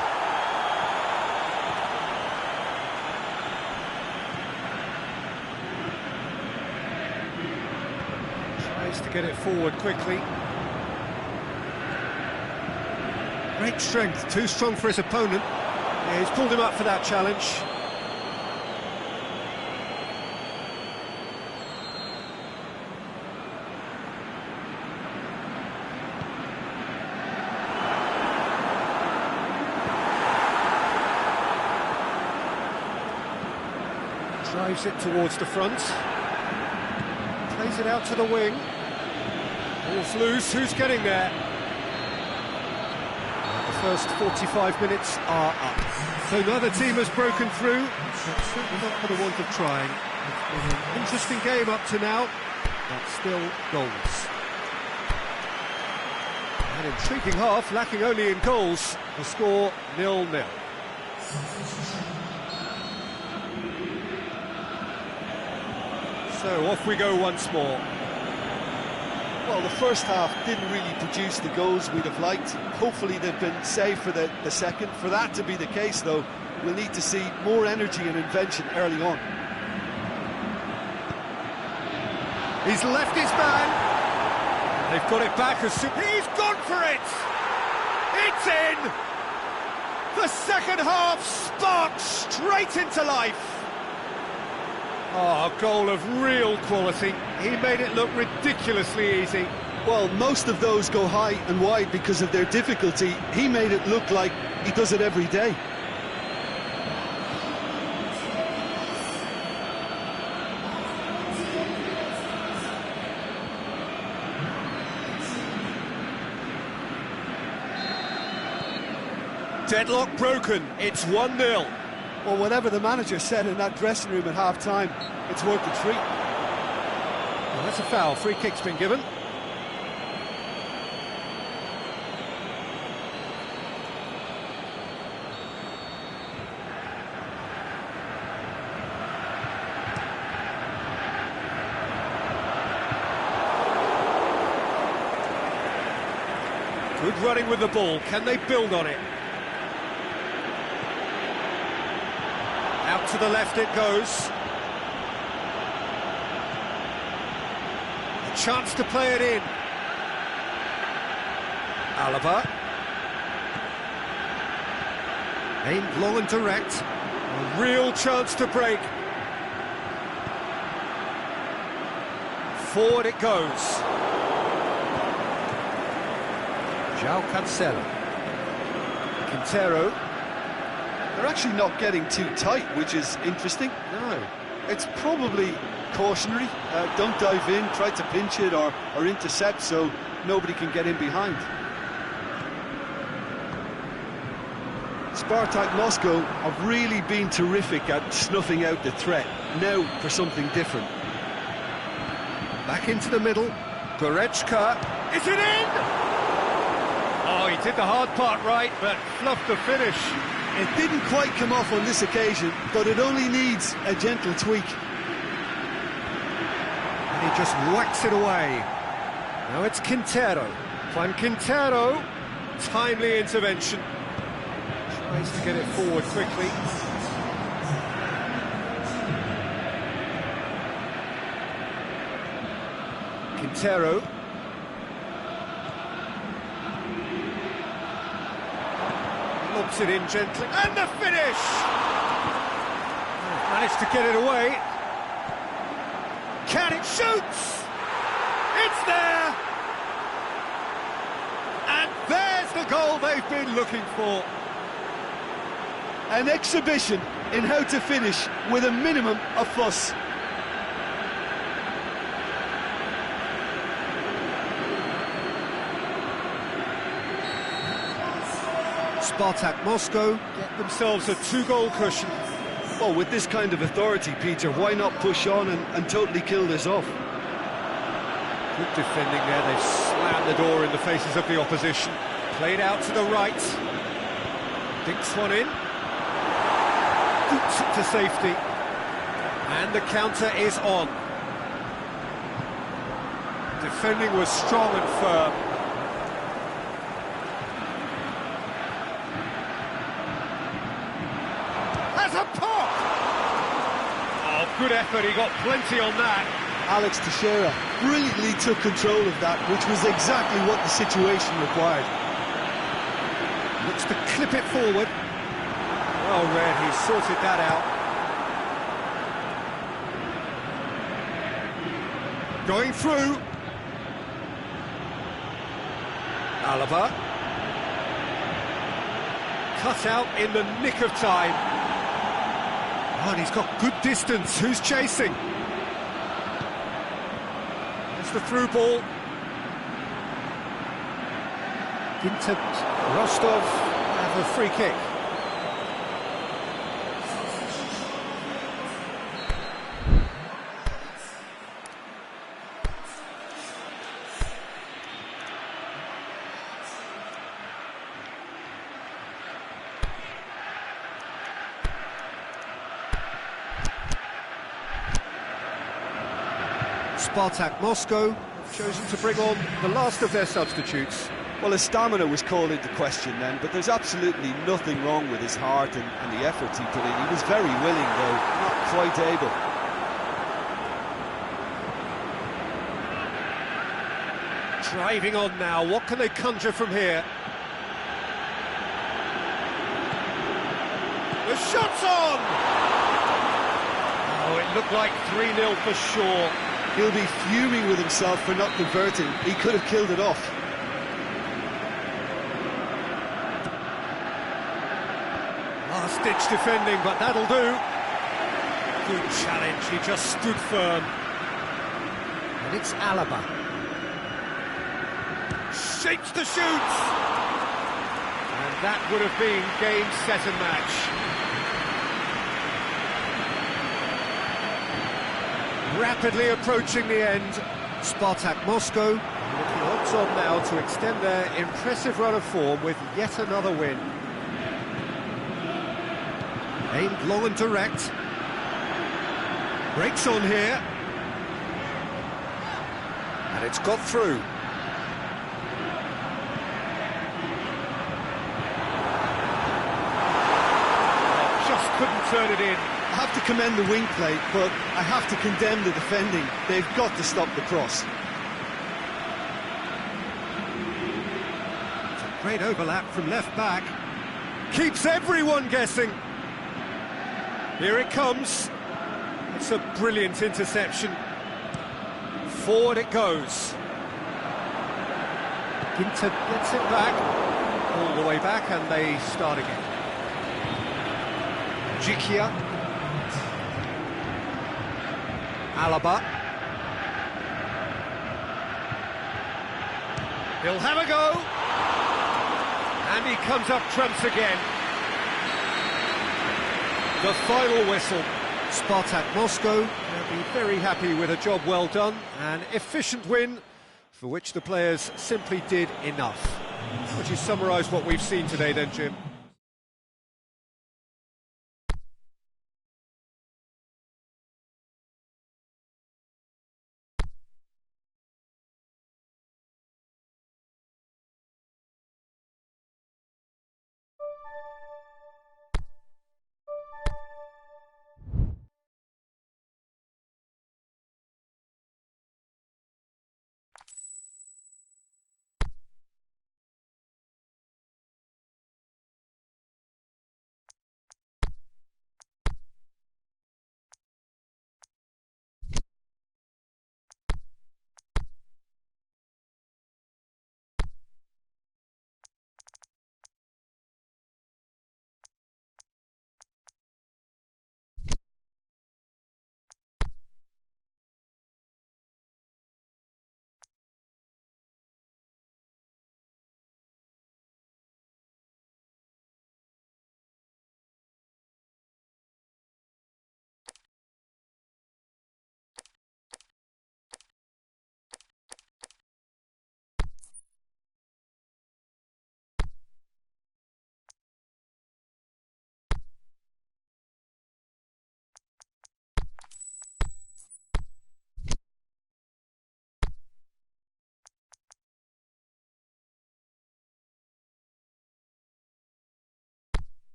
Tries to get it forward quickly. Great strength, too strong for his opponent. Yeah, he's pulled him up for that challenge. Drives it towards the front. Plays it out to the wing. Ball's loose, who's getting there? The first 45 minutes are up. So neither team has broken through, but certainly not for the want of trying. It's been an interesting game up to now, but still goals. An intriguing half, lacking only in goals. The score 0-0. So off we go once more. Well, the first half didn't really produce the goals we'd have liked. Hopefully they've been saved for the second. For that to be the case, though, we'll need to see more energy and invention early on. He's left his man. They've got it back as soon... He's gone for it! It's in! The second half sparks straight into life. Oh, a goal of real quality. He made it look ridiculously easy. Well, most of those go high and wide because of their difficulty. He made it look like he does it every day. Deadlock broken. It's 1-0. Well, whatever the manager said in that dressing room at half-time, it's worth the treat. Well, that's a foul. Free kick's been given. Good running with the ball. Can they build on it? Out to the left it goes. A chance to play it in. Alaba. Aimed long and direct. A real chance to break. Forward it goes. João Cancelo. Quintero. They're actually not getting too tight, which is interesting. No. It's probably cautionary. Don't dive in, try to pinch it or intercept so nobody can get in behind. Spartak Moscow have really been terrific at snuffing out the threat. Now for something different. Back into the middle. Goretzka. Is it in? Oh, he did the hard part right, but fluffed the finish. It didn't quite come off on this occasion, but it only needs a gentle tweak. And he just whacks it away. Now it's Quintero. Juan Quintero. Timely intervention. Tries to get it forward quickly. Quintero. Lobs it in gently, and the finish! Managed to get it away. Can it shoots? It's there! And there's the goal they've been looking for. An exhibition in how to finish with a minimum of fuss. Spartak Moscow get themselves a 2-goal cushion. Well, with this kind of authority, Peter, why not push on and totally kill this off? Good defending there, they've slammed the door in the faces of the opposition. Played out to the right. Dinks one in. Boots it to safety. And the counter is on. defending was strong and firm. Has a pop! Oh, good effort, he got plenty on that. Alex Teixeira brilliantly took control of that, which was exactly what the situation required. Looks to clip it forward. Well read, he sorted that out. Going through. Alaba. Cut out in the nick of time. Oh, and he's got good distance. Who's chasing? It's the through ball. Ginter Rostov have a free kick. Spartak Moscow have chosen to bring on the last of their substitutes. Well, his stamina was called into question then, but there's absolutely nothing wrong with his heart and the efforts he put in. He was very willing, though, not quite able. Driving on now, what can they conjure from here? The shot's on! Oh, it looked like 3-0 for sure. He'll be fuming with himself for not converting. He could have killed it off. Last-ditch defending, but that'll do. Good challenge, he just stood firm. And it's Alaba. Shapes the shoots! And that would have been game, set and match. Rapidly approaching the end. Spartak Moscow looking odds on now to extend their impressive run of form with yet another win. Aimed long and direct. Breaks on here. And it's got through. Just couldn't turn it in. I have to commend the wing play, but I have to condemn the defending. They've got to stop the cross. It's a great overlap from left back. Keeps everyone guessing. Here it comes. It's a brilliant interception. Forward it goes. Ginter gets it back. All the way back, and they start again. Jikia. Alaba. He'll have a go. And he comes up trumps again. The final whistle. Spartak Moscow will be very happy with a job well done. An efficient win for which the players simply did enough. Would you summarise what we've seen today then, Jim?